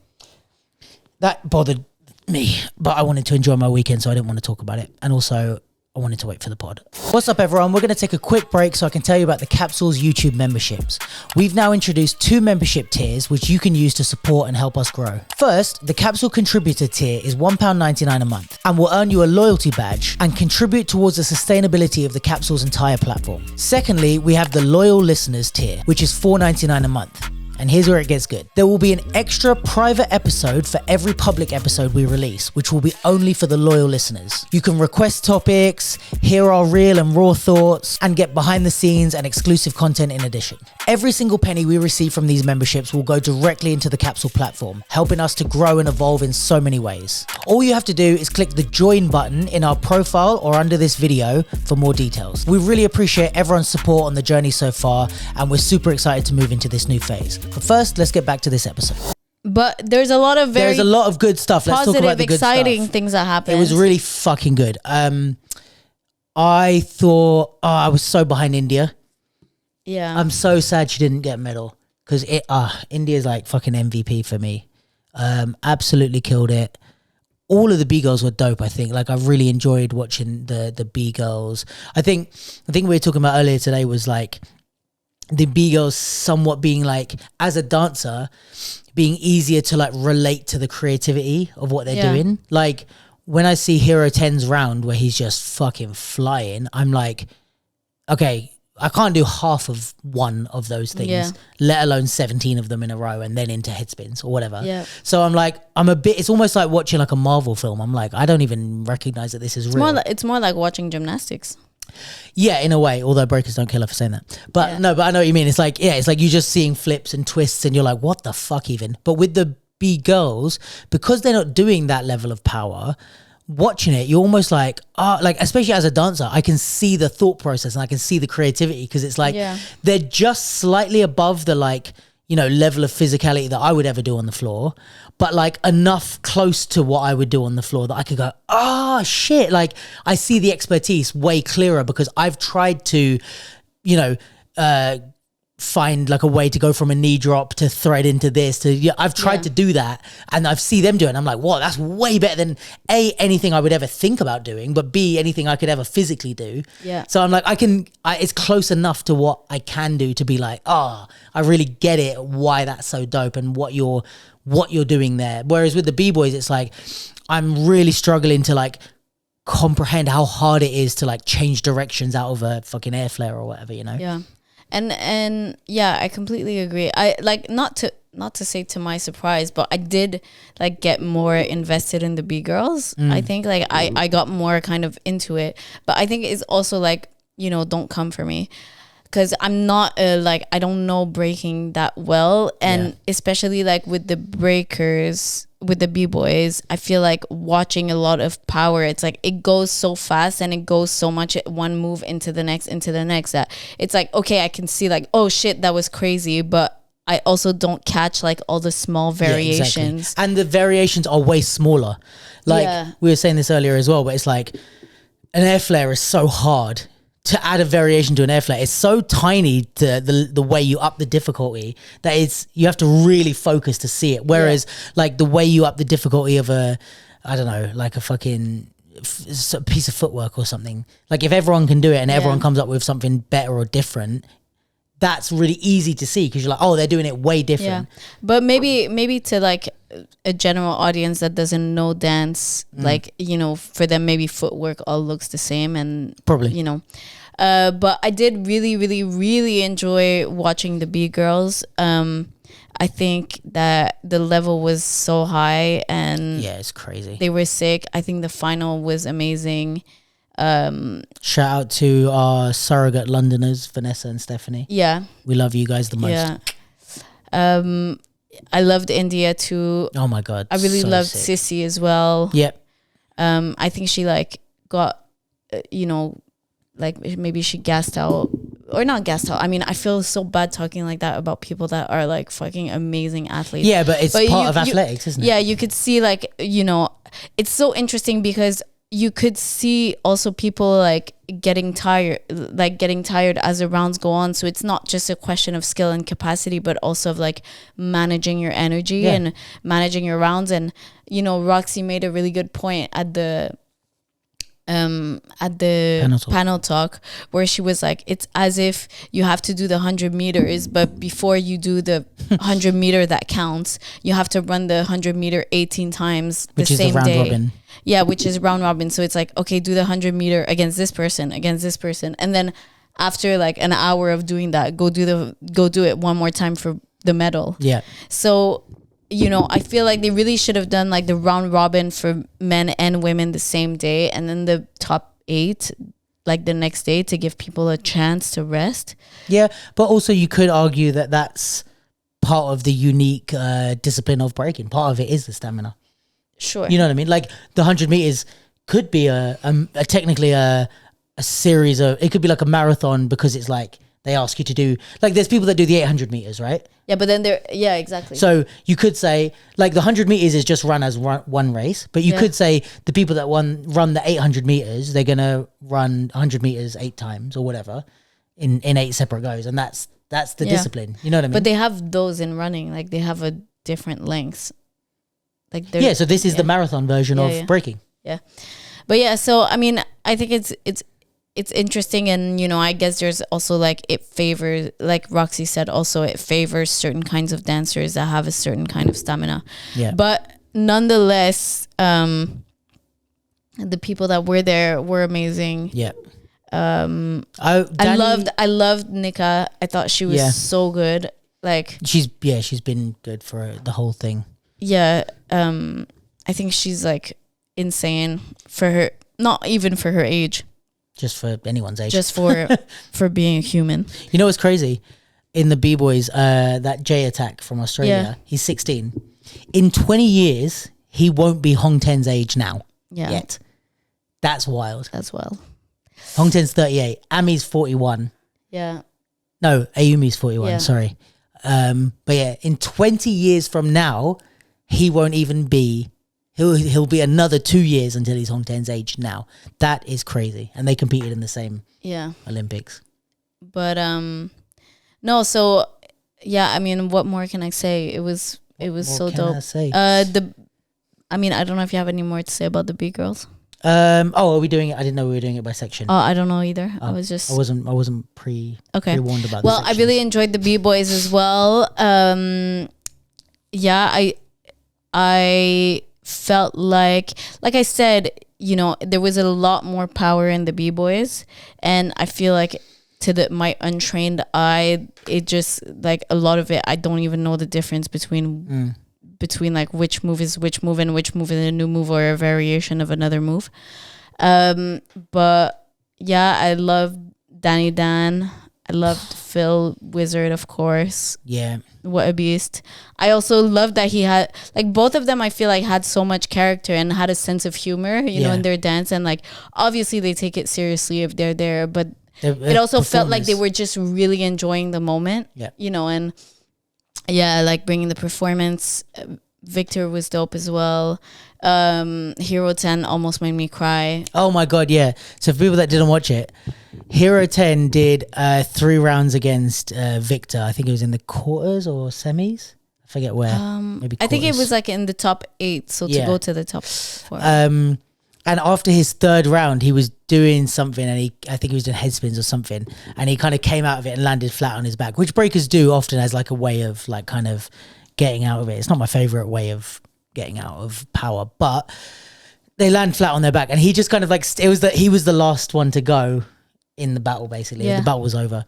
that bothered me, but I wanted to enjoy my weekend, so I didn't want to talk about it. And also, I wanted to wait for the pod. What's up, everyone? We're going to take a quick break so I can tell you about the Capsule's YouTube memberships. We've now introduced 2 membership tiers, which you can use to support and help us grow. First, the Capsule Contributor tier is £1.99 a month and will earn you a loyalty badge and contribute towards the sustainability of the Capsule's entire platform. Secondly, we have the Loyal Listeners tier, which is £4.99 a month. And here's where it gets good. There will be an extra private episode for every public episode we release, which will be only for the loyal listeners. You can request topics, hear our real and raw thoughts, and get behind the scenes and exclusive content in addition. Every single penny we receive from these memberships will go directly into the Capsule platform, helping us to grow and evolve in so many ways. All you have to do is click the join button in our profile or under this video for more details. We really appreciate everyone's support on the journey so far, and we're super excited to move into this new phase. But first, let's get back to this episode. But there's a lot of good stuff. Let's talk about the good exciting stuff. Things that happened. It was really fucking good. I thought, I was so behind India. Yeah. I'm so sad she didn't get a medal because India's like fucking MVP for me. Absolutely killed it. all of the B girls were dope. I think like I really enjoyed watching the B girls. I think we were talking about earlier today was like the B girls somewhat being like, as a dancer, being easier to like relate to the creativity of what they're doing. Like when I see Hero 10's round where he's just fucking flying, I'm like, okay, I can't do half of one of those things, let alone 17 of them in a row and then into head spins or whatever. Yeah. So I'm like, it's almost like watching like a Marvel film. I'm like, I don't even recognize that this is real. It's more like watching gymnastics. Yeah, in a way, although breakers don't kill her for saying that. But no, but I know what you mean. It's like, it's like you're just seeing flips and twists and you're like, what the fuck even? But with the B girls, because they're not doing that level of power, watching it, you're almost like, like especially as a dancer, I can see the thought process and I can see the creativity because it's like they're just slightly above the like, you know, level of physicality that I would ever do on the floor, but like enough close to what I would do on the floor that I could go, shit. Like I see the expertise way clearer because I've tried to, you know, find like a way to go from a knee drop to thread into this I've tried to do that and I see them do it and I'm like, whoa, that's way better than A, anything I would ever think about doing, but B, anything I could ever physically do. So I'm like, it's close enough to what I can do to be like, I really get it, why that's so dope and what you're doing there. Whereas with the B-boys, it's like I'm really struggling to like comprehend how hard it is to like change directions out of a fucking air flare or whatever, you know. And yeah, I completely agree. I like not to say to my surprise, but I did like get more invested in the B girls. I think like I got more kind of into it, but I think it's also like, you know, don't come for me because I'm not like I don't know breaking that well, and especially like with the breakers. With the B-boys, I feel like watching a lot of power, it's like it goes so fast and it goes so much one move into the next that it's like, okay, I can see like, oh shit, that was crazy, but I also don't catch like all the small variations. Exactly. And the variations are way smaller. Like we were saying this earlier as well, but it's like an air flare is so hard to add a variation to an air flare. It's so tiny to the way you up the difficulty that you have to really focus to see it. Whereas like the way you up the difficulty of I don't know, like a fucking piece of footwork or something. Like if everyone can do it and everyone comes up with something better or different, that's really easy to see because you're like, oh, they're doing it way different. But maybe to like a general audience that doesn't know dance, like, you know, for them maybe footwork all looks the same and probably, you know. But I did really, really, really enjoy watching the B girls. I think that the level was so high and it's crazy. They were sick. I think the final was amazing. Shout out to our surrogate Londoners, Vanessa and Stephanie. We love you guys the most. I loved India too. Oh my god, I really loved sick. Sissy as well. I think she like got you know, like maybe she gassed out or not gassed out. I mean, I feel so bad talking like that about people that are like fucking amazing athletes. But it's part of athletics, isn't it? You could see like, you know, it's so interesting because you could see also people like getting tired as the rounds go on. So it's not just a question of skill and capacity, but also of like managing your energy and managing your rounds. And, you know, Roxy made a really good point at the panel talk where she was like, it's as if you have to do the 100 meters, but before you do the 100 meter that counts, you have to run the 100 meter 18 times the same day. Robin. Which is round robin. So it's like, okay, do the 100 meter against this person, and then after like an hour of doing that, go do it one more time for the medal. So, you know, I feel like they really should have done like the round robin for men and women the same day, and then the top 8 like the next day to give people a chance to rest. But also you could argue that that's part of the unique discipline of breaking. Part of it is the stamina. Sure. You know what I mean? Like the 100 meters could be a technically a series of, it could be like a marathon because it's like they ask you to do, like there's people that do the 800 meters, right? But then exactly. So you could say like the 100 meters is just run as one race, but you could say the people that run the 800 meters, they're going to run 100 meters 8 times or whatever in 8 separate goes. And that's the discipline. You know what I mean? But they have those in running, like they have a different lengths. Like so this is the marathon version of breaking. Yeah. But yeah, so I mean, I think it's interesting, and I guess there's also like it favors, like Roxy said, also it favors certain kinds of dancers that have a certain kind of stamina. Yeah. But nonetheless, the people that were there were amazing. Yeah. I loved Nika. I thought she was so good. Like she's been good for the whole thing. Yeah. I think she's like insane for her, not even for her age. Just for anyone's age. Just for being a human. You know what's crazy? In the B-Boys, that Jay Attack from Australia, he's 16. In 20 years, he won't be Hong Ten's age now. Yeah. Yet. That's wild. That's wild. Hong Ten's 38. Ami's 41. Yeah. No, Ayumi's 41, sorry. But yeah, in 20 years from now, he won't even be... He'll be another 2 years until he's Hong Ten's age now. That is crazy. And they competed in the same Olympics. But no, so yeah, I mean, what more can I say? It was so dope. I mean, I don't know if you have any more to say about the B girls. Are we doing it? I didn't know we were doing it by section. Oh, I don't know either. I wasn't pre-warned about. Well, I really enjoyed the B-Boys as well. I felt like I said, there was a lot more power in the B-Boys, and I feel like to my untrained eye, it just like a lot of it, I don't even know the difference between like which move is which move and which move is a new move or a variation of another move. But yeah, I loved Danny Dan. I loved Phil Wizard, of course. Yeah. What a beast. I also loved that he had, like, both of them I feel like had so much character and had a sense of humor, in their dance. And like, obviously they take it seriously if they're there, but it also felt like they were just really enjoying the moment, and yeah, like bringing the performance. Victor was dope as well. Hero 10 almost made me cry. Oh my God, yeah. So for people that didn't watch it, Hero 10 did 3 rounds against Victor. I think it was in the quarters or semis. I forget where. Maybe quarters. I think it was like in the top 8, so to go to the top 4. And after his 3rd round, he was doing something, and I think he was doing head spins or something, and he kind of came out of it and landed flat on his back, which breakers do often as like a way of like kind of getting out of it. It's not my favorite way of getting out of power, but they land flat on their back, and he just kind of like he was the last one to go in the battle. Basically, the battle was over.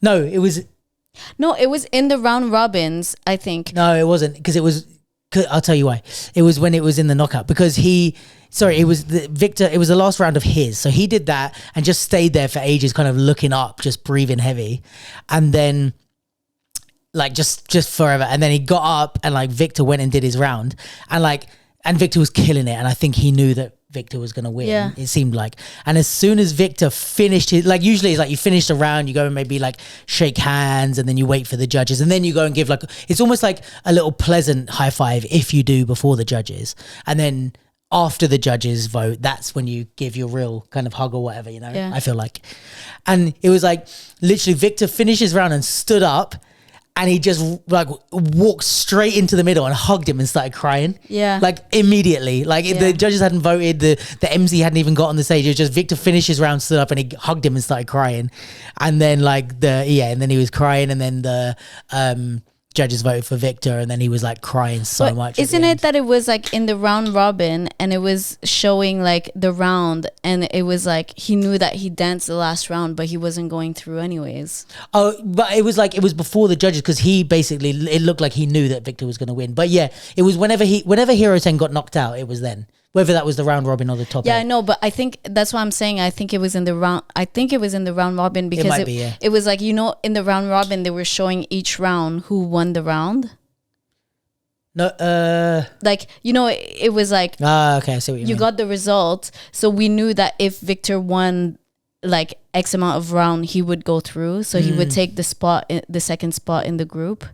No, it was in the round robins, I think. No, it wasn't, because I'll tell you why. It was when it was in the knockout, because it was Victor. It was the last round of his, so he did that and just stayed there for ages, kind of looking up, just breathing heavy, and then like just forever. And then he got up, and like Victor went and did his round, and Victor was killing it, and I think he knew that Victor was going to win. Yeah. It seemed like. And as soon as Victor finished his, like usually it's like you finish the round, you go and maybe like shake hands, and then you wait for the judges, and then you go and give like, it's almost like a little pleasant high five if you do before the judges. And then after the judges vote, that's when you give your real kind of hug or whatever, I feel like. And it was like literally Victor finished his round and stood up, and he just like walked straight into the middle and hugged him and started crying. Yeah. Like immediately. Like the judges hadn't voted, the MC hadn't even got on the stage. It was just Victor finished his round, stood up, and he hugged him and started crying. And then and then he was crying, and then the judges voted for Victor, and then he was like crying so much. Isn't it that it was like in the round robin, and it was showing like the round, and it was like he knew that he danced the last round, but he wasn't going through anyways. Oh, but it was like, it was before the judges, because he basically, it looked like he knew that Victor was going to win. But yeah, it was whenever Hero 10 got knocked out, it was then. Whether that was the round robin or the top 8. I know, but I think that's what I'm saying. I think it was in the round robin, because it was like, in the round robin, they were showing each round who won the round. No, like, it was like, okay, I see what you mean. You got the result. So we knew that if Victor won like X amount of round, he would go through. So he would take the second spot in the group.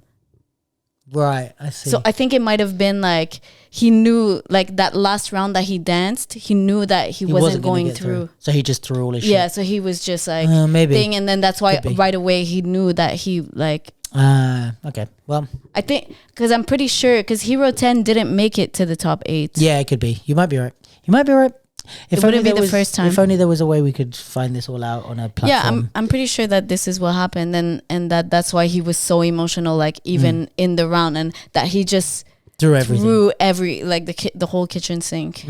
Right, I see. So I think it might have been like he knew, like that last round that he danced, he knew that he wasn't going through. So he just threw all his shit. Yeah, so he was just like maybe thing, and then that's why right away he knew that he like Okay. Well, I think because I'm pretty sure because Hero 10 didn't make it to the top 8. yeah, it could be. You might be right. You might be right. It wouldn't be the first time. If only there was a way we could find this all out on a platform. Yeah, I'm pretty sure that this is what happened, and that's why he was so emotional, like even in the round, and that he just threw everything, like the whole kitchen sink.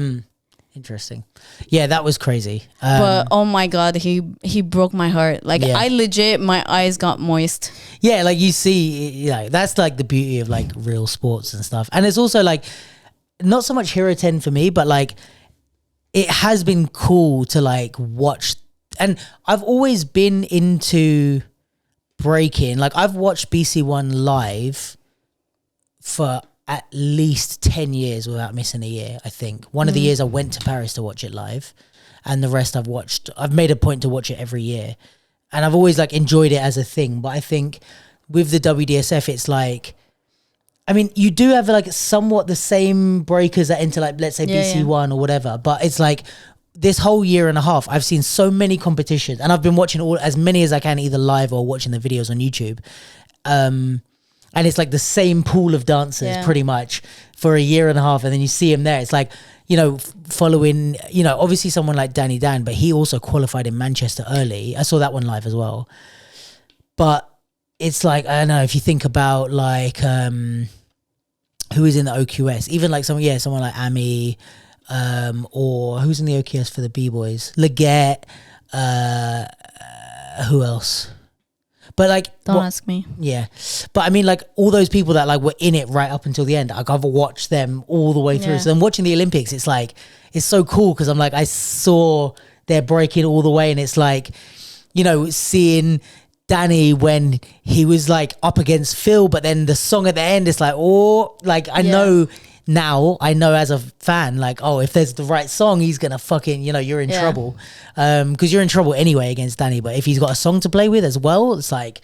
Interesting. Yeah, that was crazy. But oh my god, he broke my heart. Like I legit, my eyes got moist. Yeah, like you see, that's like the beauty of like real sports and stuff. And it's also like not so much Hero 10 for me, but like it has been cool to like watch. And I've always been into breaking. Like I've watched BC One live for at least 10 years without missing a year, I think. One of the years I went to Paris to watch it live, and the rest I've made a point to watch it every year. And I've always like enjoyed it as a thing. But I think with the WDSF, it's like, I mean, you do have like somewhat the same breakers that enter like, let's say BC One or whatever. But it's like this whole year and a half, I've seen so many competitions, and I've been watching as many as I can, either live or watching the videos on YouTube. And it's like the same pool of dancers pretty much for a year and a half. And then you see him there. It's like, following, obviously someone like Danny Dan, but he also qualified in Manchester early. I saw that one live as well. But it's like, I don't know, if you think about like, who is in the OQS, even like someone like Amy, or who's in the OQS for the B-boys, Leggett, who else? But like, don't ask me. Yeah, but I mean, like all those people that like were in it right up until the end, like I've watched them all the way through. So I'm watching the Olympics. It's like it's so cool because I'm like I saw their breaking all the way, and it's like seeing Danny when he was like up against Phil, but then the song at the end, it's like I know. Now I know as a fan, like, oh, if there's the right song, he's gonna fucking, you're in trouble, because you're in trouble anyway against Danny. But if he's got a song to play with as well, it's like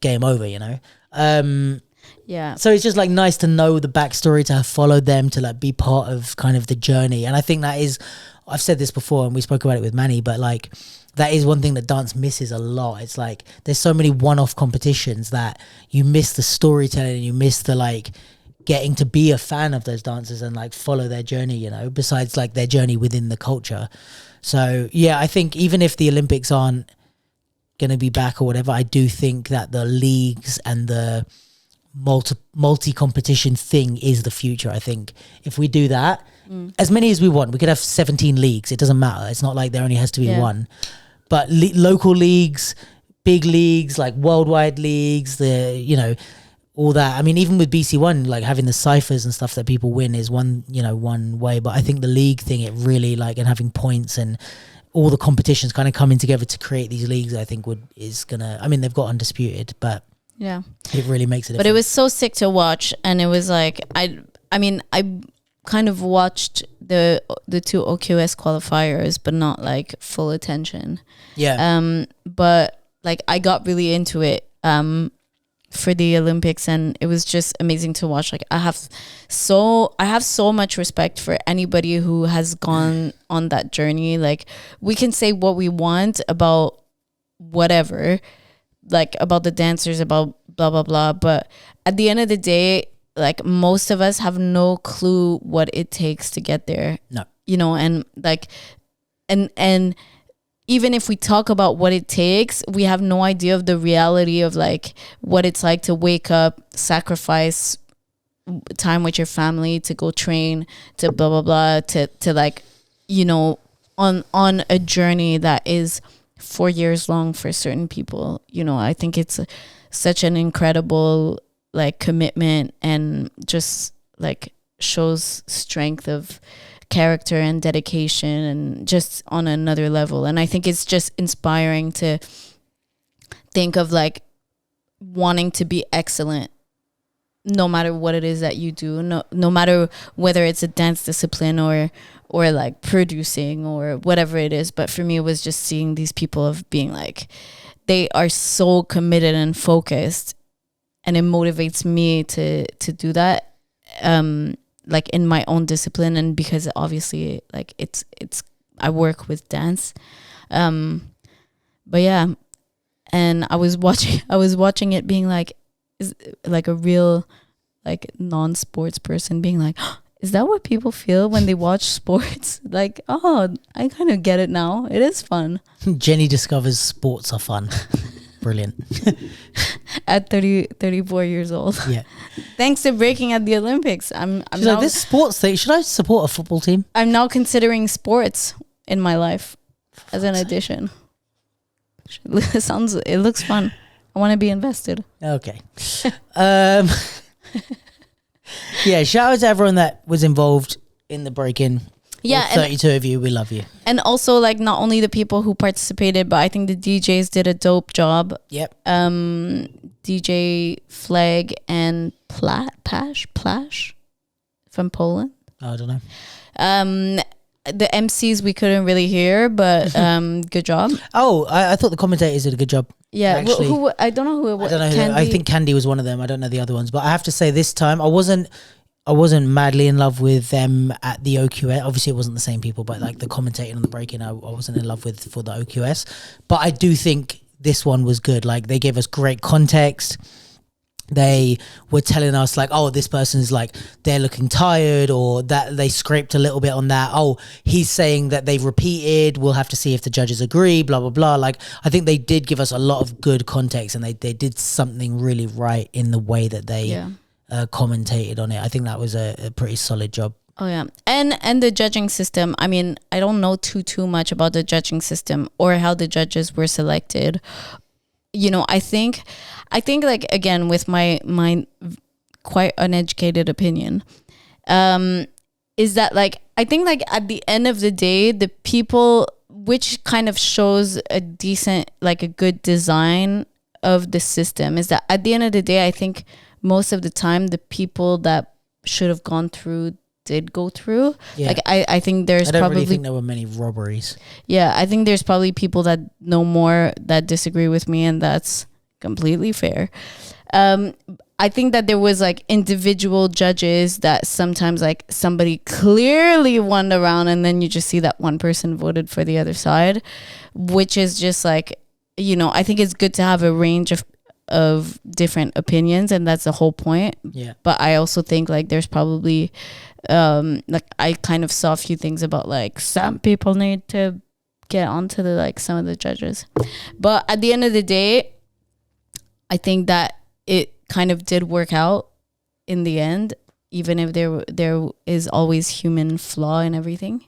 game over, Yeah. So it's just like nice to know the backstory, to have followed them, to like be part of kind of the journey. And I think that is, I've said this before, and we spoke about it with Manny, but like that is one thing that dance misses a lot. It's like there's so many one-off competitions that you miss the storytelling, and you miss the like getting to be a fan of those dancers and like follow their journey, besides like their journey within the culture. So yeah, I think even if the Olympics aren't going to be back or whatever, I do think that the leagues and the multi-competition thing is the future. I think if we do that, as many as we want, we could have 17 leagues. It doesn't matter. It's not like there only has to be one. But local leagues, big leagues, like worldwide leagues, all that. I mean, even with BC One, like having the ciphers and stuff that people win is one way. But I think the league thing, it really like, and having points and all the competitions kind of coming together to create these leagues, I think they've got Undisputed, but yeah, it really makes it. But it was so sick to watch, and it was like I kind of watched the two OQS qualifiers, but not like full attention. Yeah. But like I got really into it. For the Olympics, and it was just amazing to watch. Like I have so much respect for anybody who has gone on that journey. Like we can say what we want about whatever, like about the dancers, about blah blah blah, but at the end of the day, like most of us have no clue what it takes to get there. No. And like and even if we talk about what it takes, we have no idea of the reality of like what it's like to wake up, sacrifice time with your family, to go train, to blah blah blah, to like, on a journey that is 4 years long for certain people. I think it's such an incredible like commitment, and just like shows strength of character and dedication, and just on another level. And I think it's just inspiring to think of like wanting to be excellent no matter what it is that you do, no matter whether it's a dance discipline or like producing or whatever it is. But for me, it was just seeing these people of being like, they are so committed and focused, and it motivates me to do that. Like in my own discipline, and because obviously like it's I work with dance, but yeah, and I was watching it, being like, is like a real like non-sports person being like, is that what people feel when they watch sports? Like, oh, I kind of get it now. It is fun. Jenny discovers sports are fun. Brilliant. At 34 years old. Yeah. Thanks to breaking at the Olympics. I'm She's now, like, this sports thing, should I support a football team? I'm now considering sports in my life as an addition. It looks fun. I want to be invested. Okay. Yeah, shout out to everyone that was involved in the break-in. Yeah, all 32 of you, we love you. And also, like, not only the people who participated, but I think the DJs did a dope job. Yep. DJ Flag and Plash from Poland. Oh, I don't know. The MCs we couldn't really hear, but good job. Oh, I thought the commentators did a good job. Yeah, actually. who I don't know who it was. I don't know. I think Candy was one of them. I don't know the other ones, but I have to say this time I wasn't madly in love with them at the OQS. Obviously, it wasn't the same people, but like the commentating on the break-in, I wasn't in love with for the OQS. But I do think this one was good. Like, they gave us great context. They were telling us like, oh, this person's like, they're looking tired, or that they scraped a little bit on that. Oh, he's saying that they've repeated. We'll have to see if the judges agree, blah, blah, blah. Like, I think they did give us a lot of good context, and they did something really right in the way that they commentated on it. I think that was a pretty solid job. Oh yeah, and the judging system. I mean, I don't know too much about the judging system or how the judges were selected. You know, I think like, again, with my quite uneducated opinion, is that like, I think like at the end of the day, the people, which kind of shows a decent, like a good design of the system, is that at the end of the day, I think most of the time the people that should have gone through did go through. Yeah. Like I think there's I don't probably really think there were many robberies. Yeah, I think there's probably people that know more that disagree with me, and that's completely fair. I think that there was like individual judges that sometimes like somebody clearly won the round, and then you just see that one person voted for the other side, which is just like, you know, I think it's good to have a range of different opinions, and that's the whole point. Yeah. But I also think like there's probably like I kind of saw a few things about like some people need to get onto the like some of the judges, but at the end of the day, I think that it kind of did work out in the end, even if there is always human flaw in everything.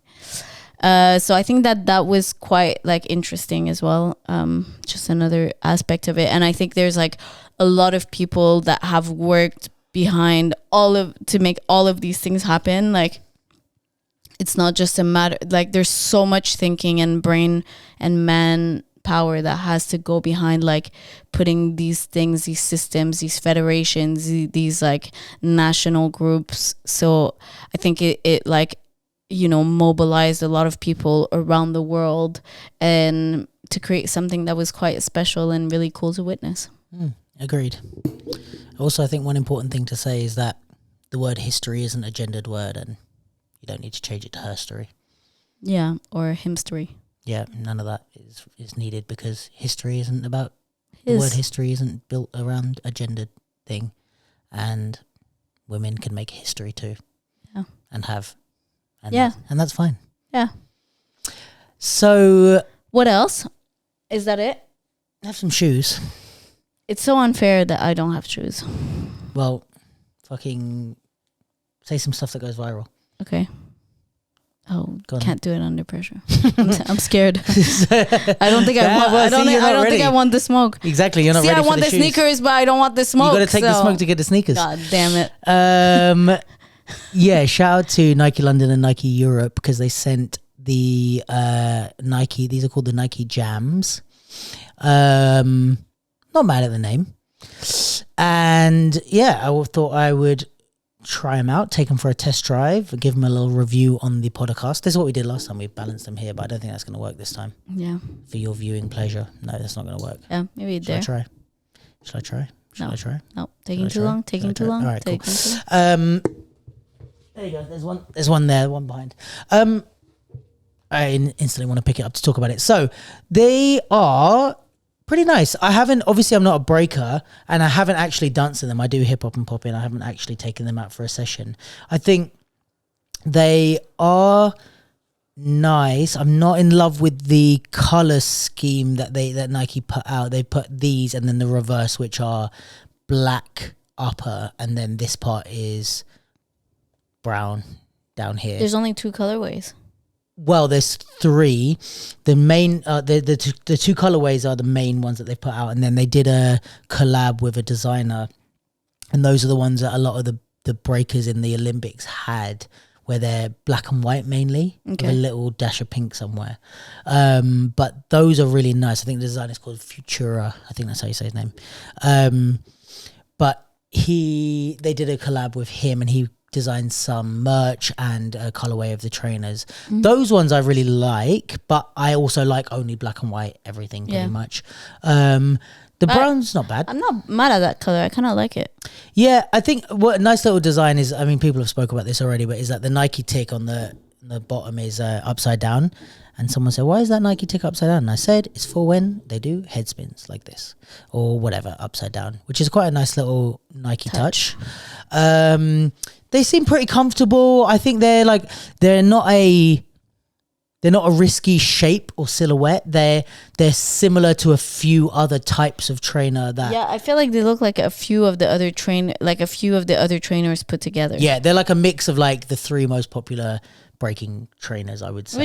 So I think that was quite like interesting as well. Just another aspect of it. And I think there's like a lot of people that have worked behind to make all of these things happen. Like, it's not just a matter, like there's so much thinking and brain and manpower that has to go behind like putting these things, these systems, these federations, these like national groups. So I think it like, you know, mobilized a lot of people around the world and to create something that was quite special and really cool to witness. Agreed. Also, I think one important thing to say is that the word history isn't a gendered word, and you don't need to change it to herstory. Yeah, or himstory. Yeah, none of that is needed, because history isn't about... The word history isn't built around a gendered thing, and women can make history too. Yeah. And have... And yeah. And that's fine. Yeah. So... What else? Is that it? Have some shoes. It's so unfair that I don't have shoes. Well, fucking say some stuff that goes viral. Okay. Oh, can't do it under pressure. I'm scared. I don't think I want. I don't think I want the smoke. Exactly, you're not ready. I want the shoes. Sneakers, but I don't want the smoke. You got to take the smoke to get the sneakers. God damn it. Yeah. Shout out to Nike London and Nike Europe, because they sent the Nike. These are called the Nike Jams. Not mad at the name. And yeah, I thought I would try them out, take them for a test drive, give them a little review on the podcast. This is what we did last time. We balanced them here, but I don't think that's going to work this time. Yeah. For your viewing pleasure. No, that's not going to work. Yeah, maybe it's there. Should I try? Should I try? No, taking too long. All right, cool. There you go. There's one there, one behind. I instantly want to pick it up to talk about it. So they are pretty nice. Obviously I'm not a breaker and I haven't actually danced in them. I do hip hop and pop in. I haven't actually taken them out for a session. I think they are nice. I'm not in love with the color scheme that Nike put out. They put these and then the reverse, which are black upper, and then this part is brown down here. There's only 2 colorways. Well, there's 3. The main, the two colorways are the main ones that they put out, and then they did a collab with a designer, and those are the ones that a lot of the breakers in the Olympics had, where they're black and white mainly, with a little dash of pink somewhere. But those are really nice. I think the designer is called Futura. I think that's how you say his name. But they did a collab with him, and he designed some merch and a colorway of the trainers. Those ones I really like, but I also like only black and white everything pretty much. The brown's not bad. I'm not mad at that color. I kind of like it. Yeah, I think what a nice little design is, I mean, people have spoken about this already, but is that the Nike tick on the bottom is upside down. And someone said, why is that Nike tick upside down? And I said, it's for when they do head spins like this or whatever, upside down, which is quite a nice little Nike touch. They seem pretty comfortable. I think they're not a risky shape or silhouette. They're similar to a few other types of trainer that. Yeah, I feel like they look like a few of the other trainers put together. Yeah, they're like a mix of like the 3 most popular breaking trainers, I would say.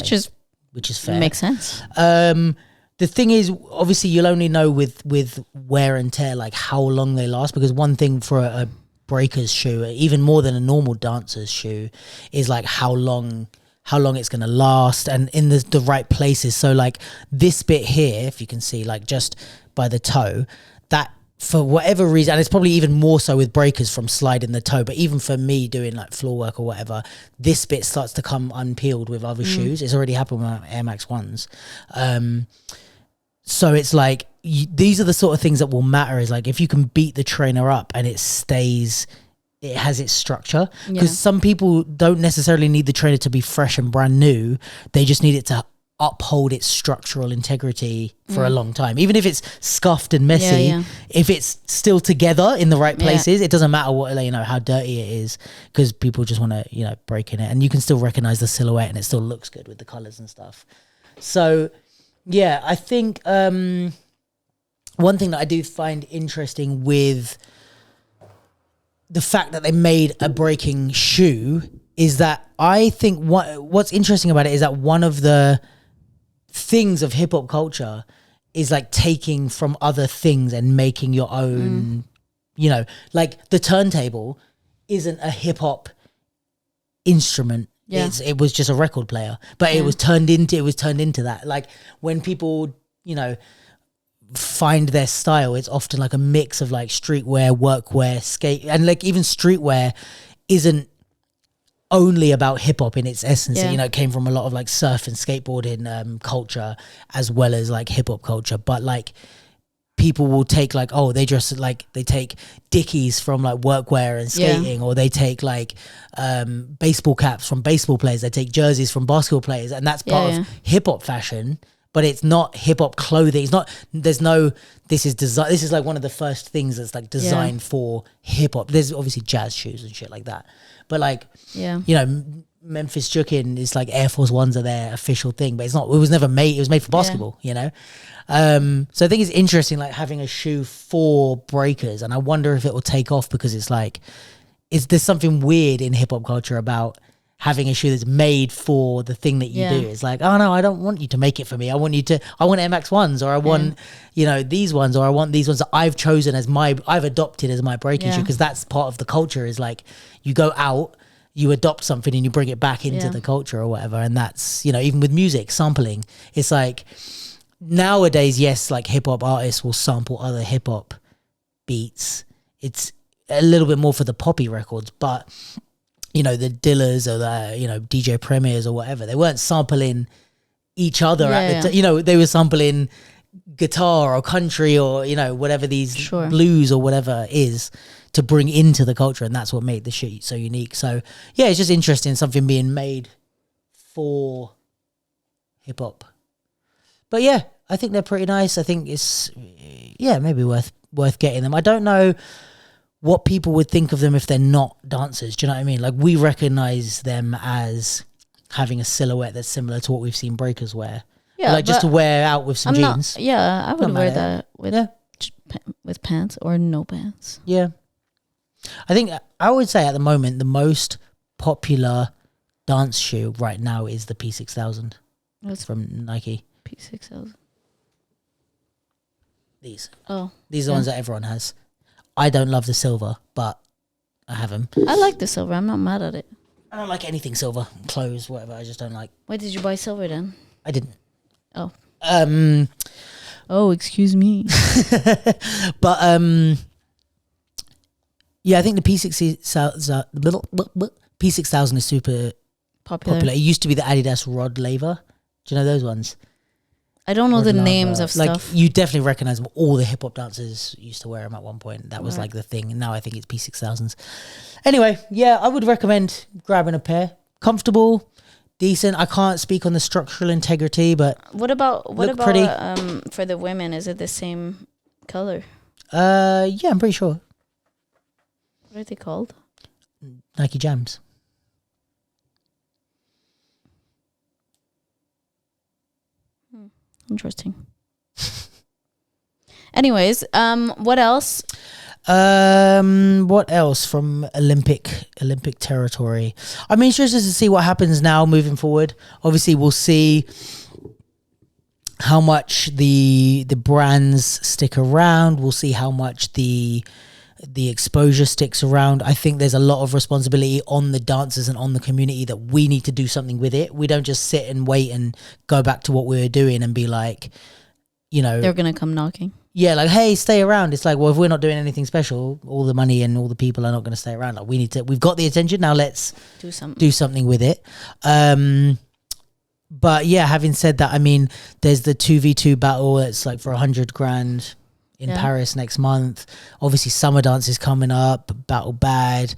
Which is fair. Makes sense. The thing is, obviously, you'll only know with wear and tear like how long they last, because one thing for a breaker's shoe, even more than a normal dancer's shoe, is like how long it's going to last and in the right places. So like this bit here, if you can see, like just by the toe, that for whatever reason, and it's probably even more so with breakers from sliding the toe, but even for me doing like floor work or whatever, this bit starts to come unpeeled with other shoes. It's already happened with my Air Max 1s. So it's like, these are the sort of things that will matter, is like if you can beat the trainer up and it has its structure, because some people don't necessarily need the trainer to be fresh and brand new. They just need it to uphold its structural integrity for a long time, even if it's scuffed and messy. If it's still together in the right places, it doesn't matter what, how dirty it is, because people just want to break in it, and you can still recognize the silhouette and it still looks good with the colors and stuff. So yeah, I think one thing that I do find interesting with the fact that they made a breaking shoe is that I think what's interesting about it is that one of the things of hip hop culture is like taking from other things and making your own, like the turntable isn't a hip hop instrument. It was just a record player, but it was turned into that. Like when people, find their style, it's often like a mix of like streetwear, workwear, skate, and like even streetwear isn't only about hip hop in its essence. It came from a lot of like surf and skateboarding culture as well as like hip hop culture. But like people will take like, they take Dickies from like workwear and skating, or they take like baseball caps from baseball players. They take jerseys from basketball players, and that's part of hip hop fashion. But it's not hip hop clothing. It's not. This is design. This is like one of the first things that's like designed for hip hop. There's obviously jazz shoes and shit like that. But like, Memphis Jukin is like Air Force Ones are their official thing, but it's not. It was never made. It was made for basketball. So I think it's interesting, like having a shoe for breakers, and I wonder if it will take off, because it's like, there's something weird in hip hop culture about having a shoe that's made for the thing that you do. It's like, oh no, I don't want you to make it for me. I want Air Max 1s, or I want, these ones, or I want these ones that I've chosen I've adopted as my breaking shoe, because that's part of the culture, is like, you go out, you adopt something and you bring it back into the culture or whatever. And that's, even with music, sampling, it's like nowadays, yes, like hip hop artists will sample other hip hop beats. It's a little bit more for the poppy records, but the Dillas or the, DJ Premiers or whatever, they weren't sampling each other at the they were sampling guitar or country or, whatever these blues or whatever is, to bring into the culture. And that's what made the shit so unique. So yeah, it's just interesting, something being made for hip hop. But yeah, I think they're pretty nice. I think yeah, maybe worth getting them. I don't know what people would think of them if they're not dancers. Do you know what I mean? Like, we recognize them as having a silhouette that's similar to what we've seen breakers wear. Yeah, like just to wear out with some jeans. I would Not wear mad at that with pants or no pants. Yeah. I think I would say at the moment the most popular dance shoe right now is the P6000. What's from Nike. P6000? These. Oh. These are the ones that everyone has. I don't love the silver, but I have them. I like the silver. I'm not mad at it. I don't like anything silver. Clothes, whatever. I just don't like. Why did you buy silver then? I didn't. Oh. Oh, excuse me. But yeah, I think the P6000 is super popular. It used to be the Adidas Rod Laver. Do you know those ones? I don't know the names of like, stuff. you definitely recognize them. All the hip hop dancers used to wear them at one point. That was like the thing. And now I think it's P6000s. Anyway, yeah, I would recommend grabbing a pair. Comfortable, decent. I can't speak on the structural integrity, but what about pretty. For the women? Is it the same color? Yeah, I'm pretty sure. What are they called? Nike Jams. Interesting. Anyways, what else? What else from Olympic territory? I'm interested to see what happens now moving forward. Obviously, we'll see how much the brands stick around. We'll see how much the exposure sticks around. I think there's a lot of responsibility on the dancers and on the community that we need to do something with it. We don't just sit and wait and go back to what we were doing and be like, you know, they're gonna come knocking. Yeah, like, hey, stay around. It's like, well, if we're not doing anything special, all the money and all the people are not going to stay around. Like, we've got the attention, now let's do something with it. But yeah, having said that, I mean, there's the 2v2 battle that's like for 100 grand in Paris next month. Obviously, summer dance is coming up, Battle Bad,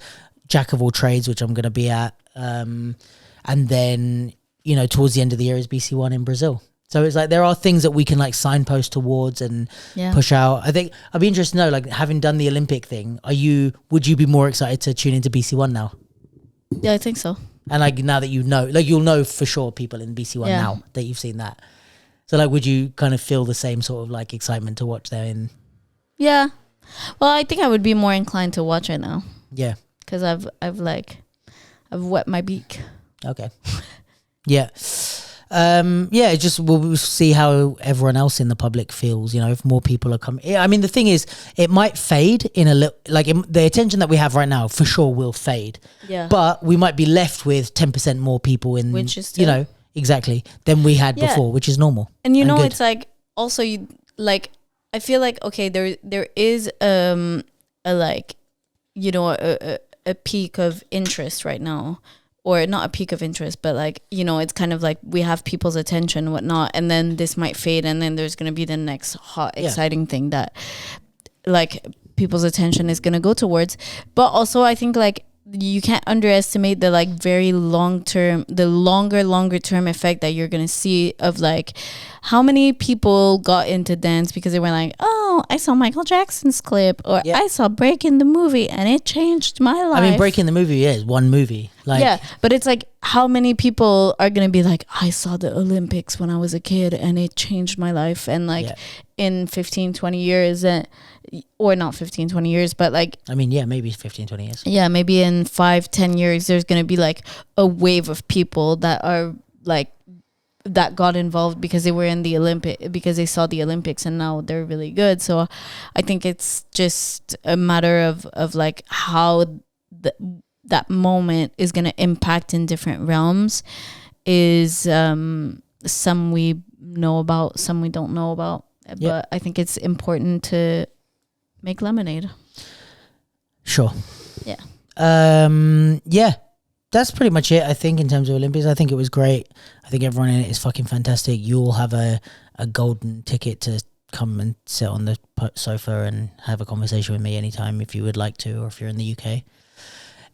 Jack of all trades, which I'm going to be at. And then, you know, towards the end of the year is BC1 in Brazil. So it's like there are things that we can like signpost towards and push out. I think I'd be interested to know, like, having done the Olympic thing, would you be more excited to tune into BC1 now? Yeah, I think so. And like now that you know, like you'll know for sure people in BC1 now that you've seen that. So like, would you kind of feel the same sort of like excitement to watch there in? Yeah. Well, I think I would be more inclined to watch it now. Yeah. Because I've wet my beak. Okay. Yeah. Yeah, just we'll see how everyone else in the public feels, you know, if more people are coming. I mean, the thing is, it might fade in a little, like the attention that we have right now for sure will fade. Yeah. But we might be left with 10% more people in, which is still, you know, exactly, than we had before, which is normal. And you know, good. It's like, also you like, I feel like, okay, there is a like, you know, a peak of interest right now. Or not a peak of interest, but like, you know, it's kind of like we have people's attention and whatnot, and then this might fade, and then there's going to be the next hot, exciting thing that like people's attention is going to go towards. But also I think like you can't underestimate the like very longer term effect that you're going to see of like how many people got into dance because they were like, oh, I saw Michael Jackson's clip, or I saw Breaking the movie and it changed my life. I mean, Breaking the movie is one movie. Like, yeah, but it's like how many people are going to be like, I saw the Olympics when I was a kid and it changed my life. And like in 15, 20 years, or not 15, 20 years, but like, I mean, yeah, maybe 15, 20 years. Yeah, maybe in 5, 10 years, there's going to be like a wave of people that are like, that got involved because they were in the because they saw the Olympics and now they're really good. So I think it's just a matter of like how that moment is going to impact in different realms is some we know about, some we don't know about. But I think it's important to make lemonade. Sure. Yeah. Yeah. That's pretty much it, I think, in terms of Olympics. I think it was great. I think everyone in it is fucking fantastic. You all have a golden ticket to come and sit on the sofa and have a conversation with me anytime if you would like to, or if you're in the UK.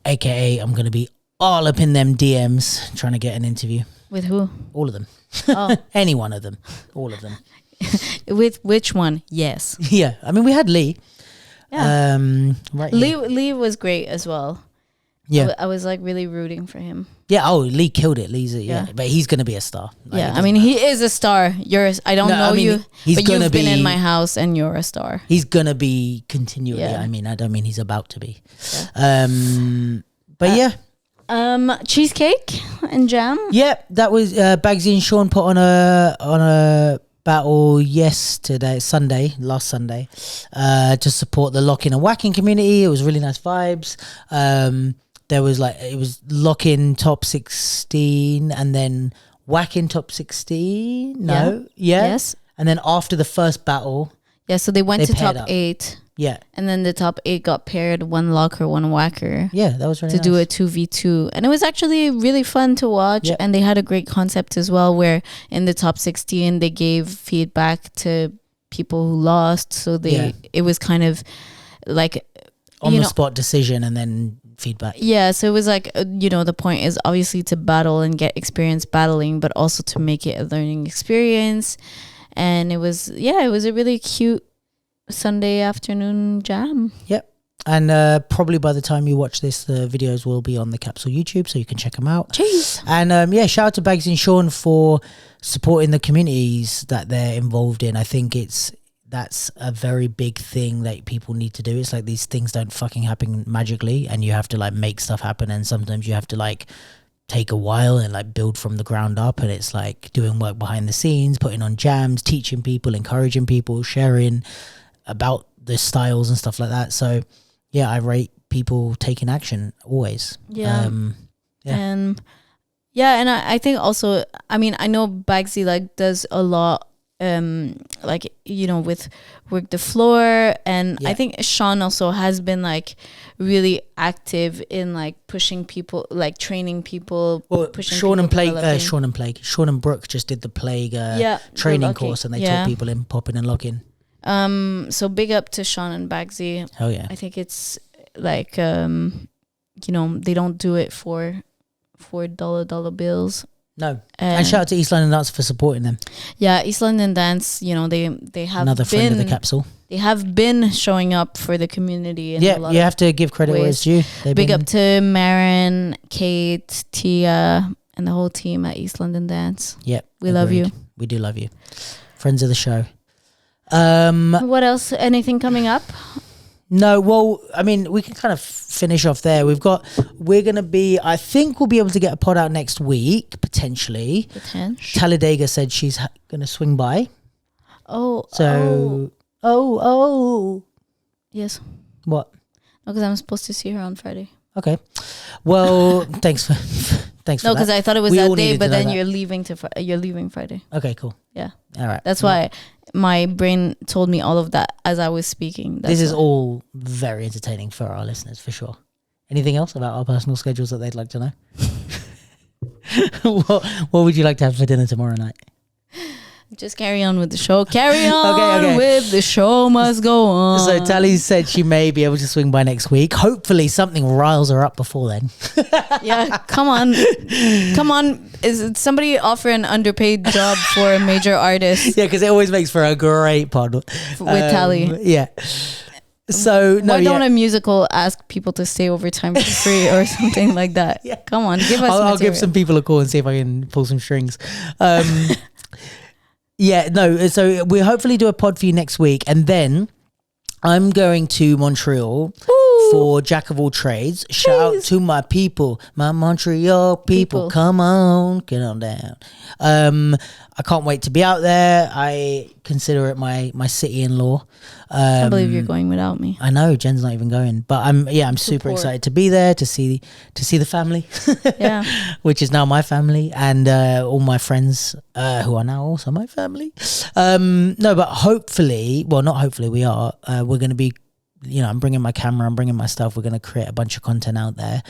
AKA, I'm going to be all up in them DMs trying to get an interview. With who? All of them. Oh. Any one of them. All of them. With which one? Yes. Yeah, I mean, we had Lee. Yeah. Right. Here. Lee was great as well. Yeah. I was like really rooting for him. Yeah. Oh, Lee killed it. Yeah. But he's gonna be a star. Like, yeah. I mean, he is a star. I don't know you, but you've been in my house and you're a star. He's gonna be continually. Yeah. I mean, I don't mean he's about to be. Yeah. But yeah. Cheesecake and jam. Yeah, that was Bagsy and Sean put on a battle last Sunday, to support the locking and whacking community. It was really nice vibes. There was it was locking top 16 and then whacking top 16. No, yeah. Yes. And then after the first battle, so they went to top up. 8. Yeah. And then the top 8 got paired, one locker, one whacker. Yeah, that was really to do a 2v2. And it was actually really fun to watch. Yep. And they had a great concept as well, where in the top 16, they gave feedback to people who lost. So it was kind of like on the spot decision and then feedback. Yeah, so it was like, the point is obviously to battle and get experience battling, but also to make it a learning experience. And it was a really cute Sunday afternoon jam. Yep. And probably by the time you watch this, the videos will be on the Capsule YouTube, so you can check them out. Jeez. And shout out to Bagsy and Sean for supporting the communities that they're involved in. I think that's a very big thing that people need to do. It's like these things don't fucking happen magically, and you have to make stuff happen, and sometimes you have to take a while and build from the ground up, and it's doing work behind the scenes, putting on jams, teaching people, encouraging people, sharing about the styles and stuff like that. So yeah, I rate people taking action always. And I think also, I mean, I know Bagsy does a lot with work the floor, and I think Sean also has been really active in pushing people, training people. Well, pushing Sean and people Sean and Brooke just did the Plague training course, and they taught people in popping and locking. So big up to Sean and Bagsy. Hell yeah. I think it's they don't do it for dollar bills. No. And shout out to East London Dance for supporting them. Yeah, East London Dance, they have another friend of the capsule. They have been showing up for the community. You have to give credit where it's due. Big up to Marin, Kate, Tia, and the whole team at East London Dance. Yep. We love you. We do love you. Friends of the show. What else? Anything coming up? No, well, I mean, we can kind of finish off there. I think we'll be able to get a pod out next week, potentially. Talladega said she's going to swing by. Yes. What? Because I'm supposed to see her on Friday. Okay. Well, thanks for that. No, because I thought it was that day, but then you're leaving Friday. Okay, cool. Yeah. All right. That's why my brain told me all of that as I was speaking. This is all very entertaining for our listeners, for sure. Anything else about our personal schedules that they'd like to know? What would you like to have for dinner tomorrow night? Just carry on with the show. Carry on with the show must go on. So Tally said she may be able to swing by next week. Hopefully something riles her up before then. Yeah, come on. Is it somebody offer an underpaid job for a major artist? Yeah, because it always makes for a great pod. With Tally. Yeah. So why don't a musical ask people to stay overtime for free or something like that? Yeah. Come on, give us I'll give some people a call and see if I can pull some strings. Yeah, no, so we'll hopefully do a pod for you next week, and then I'm going to Montreal for Jack of All Trades. Shout out to my people, my Montreal people. Come on, get on down. I can't wait to be out there. I consider it my city-in-law. I can't believe you're going without me. I know Jen's not even going, but I'm super excited to be there to see the family. Yeah, which is now my family, and all my friends who are now also my family. No, but we're going to be, I'm bringing my camera, I'm bringing my stuff. We're going to create a bunch of content out there.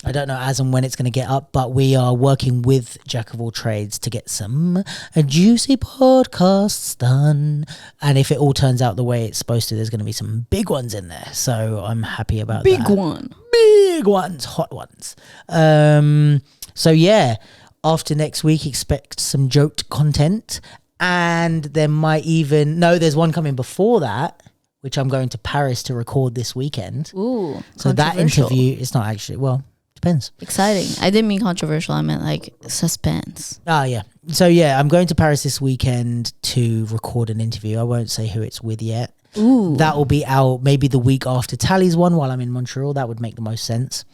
I don't know as and when it's going to get up, but we are working with Jack of All Trades to get some juicy podcasts done. And if it all turns out the way it's supposed to, there's going to be some big ones in there. So I'm happy about that. Big ones, hot ones. So yeah, after next week, expect some joked content. And there might even... No, there's one coming before that, which I'm going to Paris to record this weekend. Ooh, so that interview, it's not actually... Well, depends. Exciting. I didn't mean controversial. I meant like suspense. Ah, yeah. So, yeah, I'm going to Paris this weekend to record an interview. I won't say who it's with yet. Ooh. That will be out maybe the week after Tally's one while I'm in Montreal. That would make the most sense.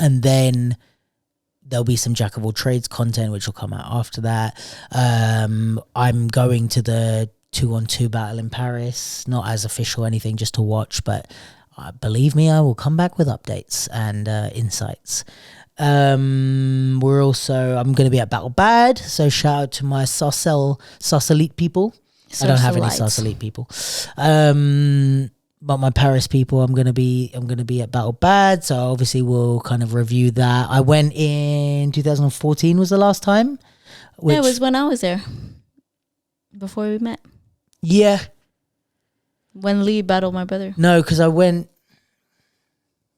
And then there'll be some Jack of all trades content, which will come out after that. I'm going to the 2-on-2 battle in Paris. Not as official anything, just to watch. But believe me, I will come back with updates and insights. I'm going to be at Battle Bad. So shout out to my Sauce Elite people. I don't have any Sauce Elite people. But my Paris people, I'm gonna be at Battle Bad, so obviously we'll kind of review that. I went in 2014 was the last time. Yeah, it was when I was there. Before we met. Yeah. When Lee battled my brother. No, because I went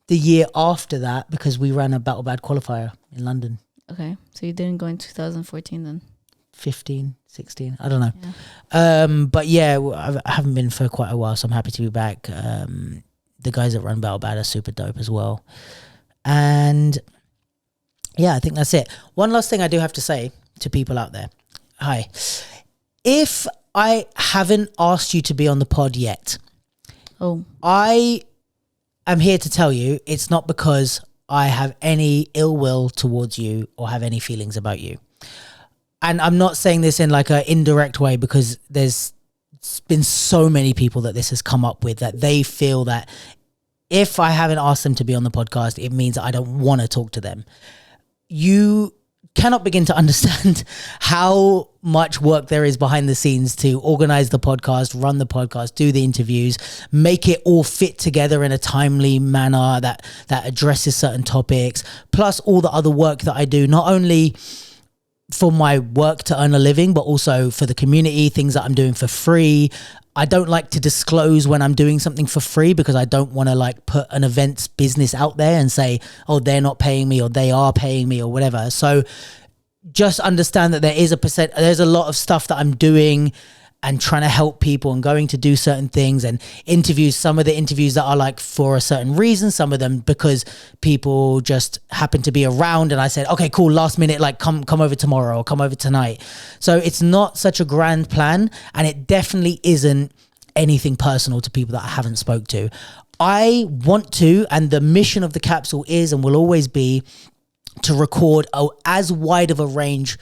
the year after that because we ran a Battle Bad qualifier in London. Okay, so you didn't go in 2014 then? 15, 16, I don't know. Yeah. But yeah, I haven't been for quite a while, so I'm happy to be back. The guys that run Battle Bad are super dope as well. And yeah, I think that's it. One last thing I do have to say to people out there. Hi. If I haven't asked you to be on the pod yet, I am here to tell you it's not because I have any ill will towards you or have any feelings about you. And I'm not saying this in like an indirect way because there's been so many people that this has come up with that they feel that if I haven't asked them to be on the podcast, it means I don't want to talk to them. You cannot begin to understand how much work there is behind the scenes to organize the podcast, run the podcast, do the interviews, make it all fit together in a timely manner that addresses certain topics, plus all the other work that I do, not only for my work to earn a living, but also for the community, things that I'm doing for free. I don't like to disclose when I'm doing something for free because I don't want to like put an events business out there and say, oh, they're not paying me or they are paying me or whatever. So just understand that there's a lot of stuff that I'm doing and trying to help people and going to do certain things and interviews. Some of the interviews that are like for a certain reason, some of them because people just happen to be around and I said, okay, cool, last minute, like come over tomorrow or come over tonight. So it's not such a grand plan and it definitely isn't anything personal to people that I haven't spoke to. I want to, and the mission of the capsule is and will always be to record as wide of a range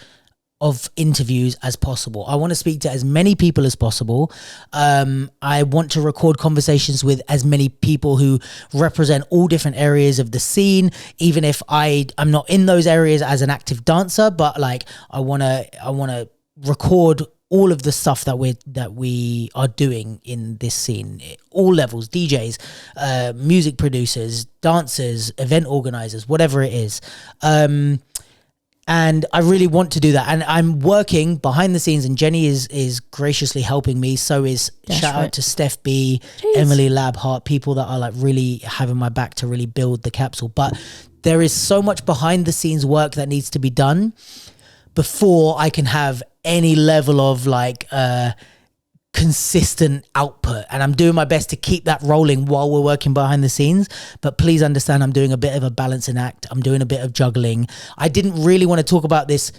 of interviews as possible. I want to speak to as many people as possible. I want to record conversations with as many people who represent all different areas of the scene, even if I'm not in those areas as an active dancer, but like I want to record all of the stuff that we are doing in this scene, all levels, DJs, music producers, dancers, event organizers, whatever it is. And I really want to do that. And I'm working behind the scenes and Jenny is graciously helping me. So is shout out to Steph B, Emily Labhart, people that are like really having my back to really build the capsule. But there is so much behind the scenes work that needs to be done before I can have any level of like consistent output, and I'm doing my best to keep that rolling while we're working behind the scenes. But please understand, I'm doing a bit of a balancing act. I'm doing a bit of juggling. I didn't really want to talk about this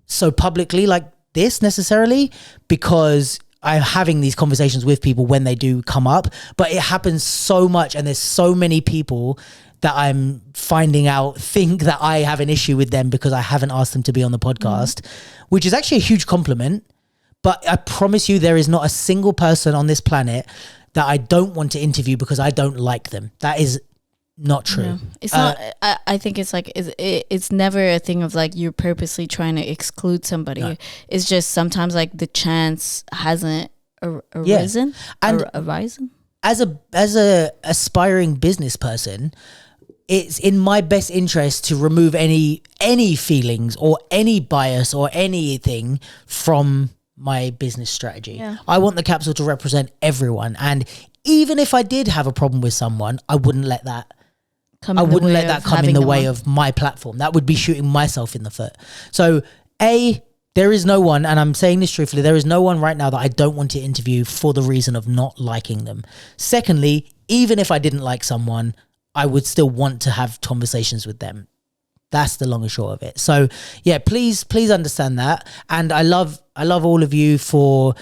so publicly like this necessarily because I'm having these conversations with people when they do come up, but it happens so much and there's so many people that I'm finding out think that I have an issue with them because I haven't asked them to be on the podcast, which is actually a huge compliment. But I promise you there is not a single person on this planet that I don't want to interview because I don't like them. That is not true. No, it's not. I think it's like it's never a thing of like you're purposely trying to exclude somebody. No. It's just sometimes like the chance hasn't arisen. And arisen. As a aspiring business person, it's in my best interest to remove any feelings or any bias or anything from my business strategy. Yeah. I want the capsule to represent everyone, and even if I did have a problem with someone, I wouldn't let that come in the way of my platform. That would be shooting myself in the foot. So there is no one, and I'm saying this truthfully, there is no one right now that I don't want to interview for the reason of not liking them. Secondly, even if I didn't like someone, I would still want to have conversations with them. That's the long and short of it. So yeah, please understand that. And I love all of you for,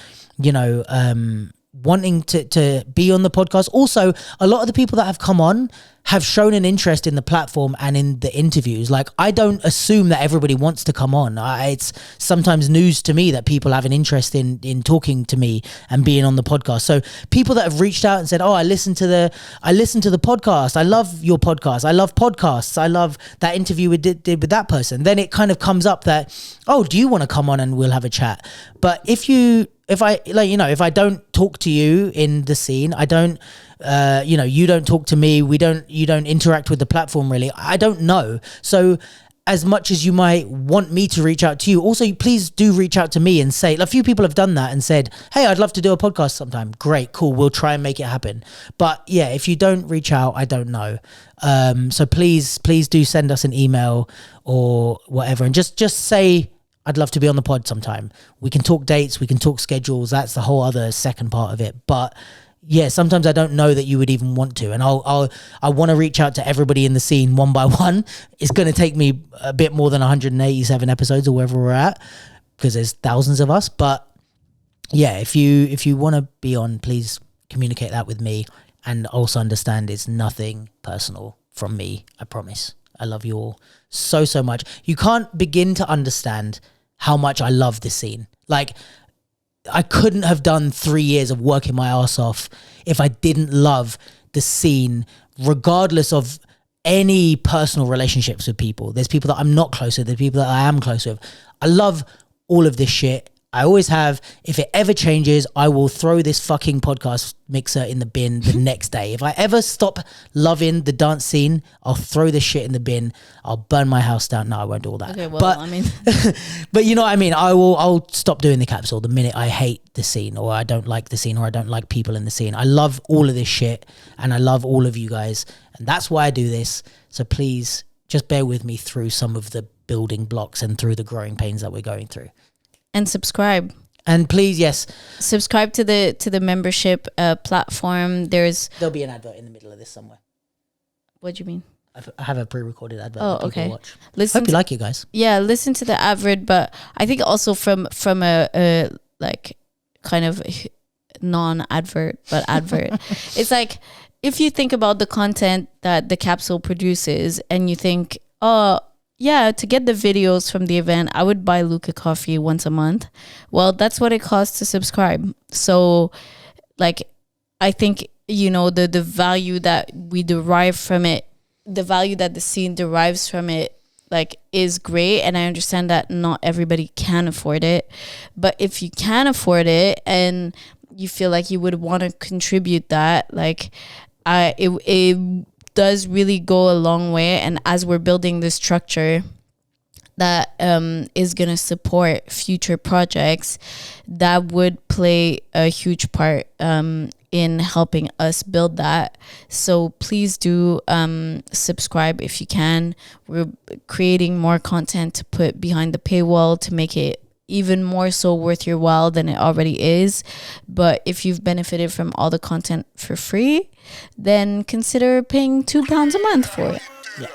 wanting to be on the podcast. Also, a lot of the people that have come on have shown an interest in the platform and in the interviews. Like, I don't assume that everybody wants to come on. It's sometimes news to me that people have an interest in talking to me and being on the podcast. So people that have reached out and said, oh, I listened to the podcast. I love your podcast. I love podcasts. I love that interview we did with that person. Then it kind of comes up that, oh, do you want to come on and we'll have a chat? But if I don't talk to you in the scene, I don't, you don't talk to me, you don't interact with the platform really, I don't know. So as much as you might want me to reach out to you, also please do reach out to me and say, a few people have done that and said, hey, I'd love to do a podcast sometime. Great, cool, we'll try and make it happen. But yeah, if you don't reach out, I don't know. So please do send us an email or whatever, and just say, I'd love to be on the pod sometime. We can talk dates, we can talk schedules. That's the whole other second part of it. But yeah, sometimes I don't know that you would even want to, and I want to reach out to everybody in the scene one by one. It's going to take me a bit more than 187 episodes or wherever we're at, because there's thousands of us. But yeah, if you want to be on, please communicate that with me, and also understand it's nothing personal from me. I promise. I love you all so much. You can't begin to understand how much I love this scene. Like, I couldn't have done 3 years of working my ass off if I didn't love the scene, regardless of any personal relationships with people. There's people that I'm not close with. There's people that I am close with. I love all of this shit. I always have. If it ever changes, I will throw this fucking podcast mixer in the bin the next day. If I ever stop loving the dance scene, I'll throw this shit in the bin. I'll burn my house down. No, I won't do all that. Okay, well, but, I mean... but you know what I mean? I'll stop doing the capsule the minute I hate the scene, or I don't like the scene, or I don't like people in the scene. I love all of this shit, and I love all of you guys, and that's why I do this. So please, just bear with me through some of the building blocks and through the growing pains that we're going through. And subscribe. And please, yes, subscribe to the membership platform. There'll be an advert in the middle of this somewhere. What do you mean? I have a pre-recorded advert. Oh, okay. Watch. Listen. Hope you like it, guys. Yeah, listen to the advert, but I think also from a like kind of non-advert, but advert. It's like, if you think about the content that the capsule produces, and you think, oh, yeah, to get the videos from the event, I would buy Luca coffee once a month. Well, that's what it costs to subscribe. So, like, I think, the value that we derive from it, the value that the scene derives from it, like, is great. And I understand that not everybody can afford it. But if you can afford it and you feel like you would want to contribute that, like, it does really go a long way. And as we're building this structure that is going to support future projects, that would play a huge part in helping us build that. So please do subscribe if you can. We're creating more content to put behind the paywall to make it even more so worth your while than it already is. But if you've benefited from all the content for free, then consider paying £2 a month for it. Yeah,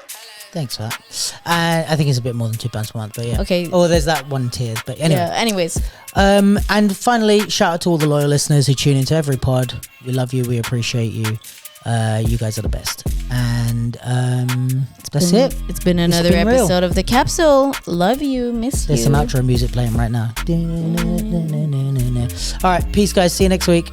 thanks for that. I think it's a bit more than £2 a month, but yeah. Okay. Oh, there's that one tier, but anyway. Yeah, anyways. And finally, shout out to all the loyal listeners who tune into every pod. We love you. We appreciate you. You guys are the best. And that's it. It's been another episode of The Capsule. Love you. Miss There's you. some outro music playing right now. All right. Peace, guys. See you next week.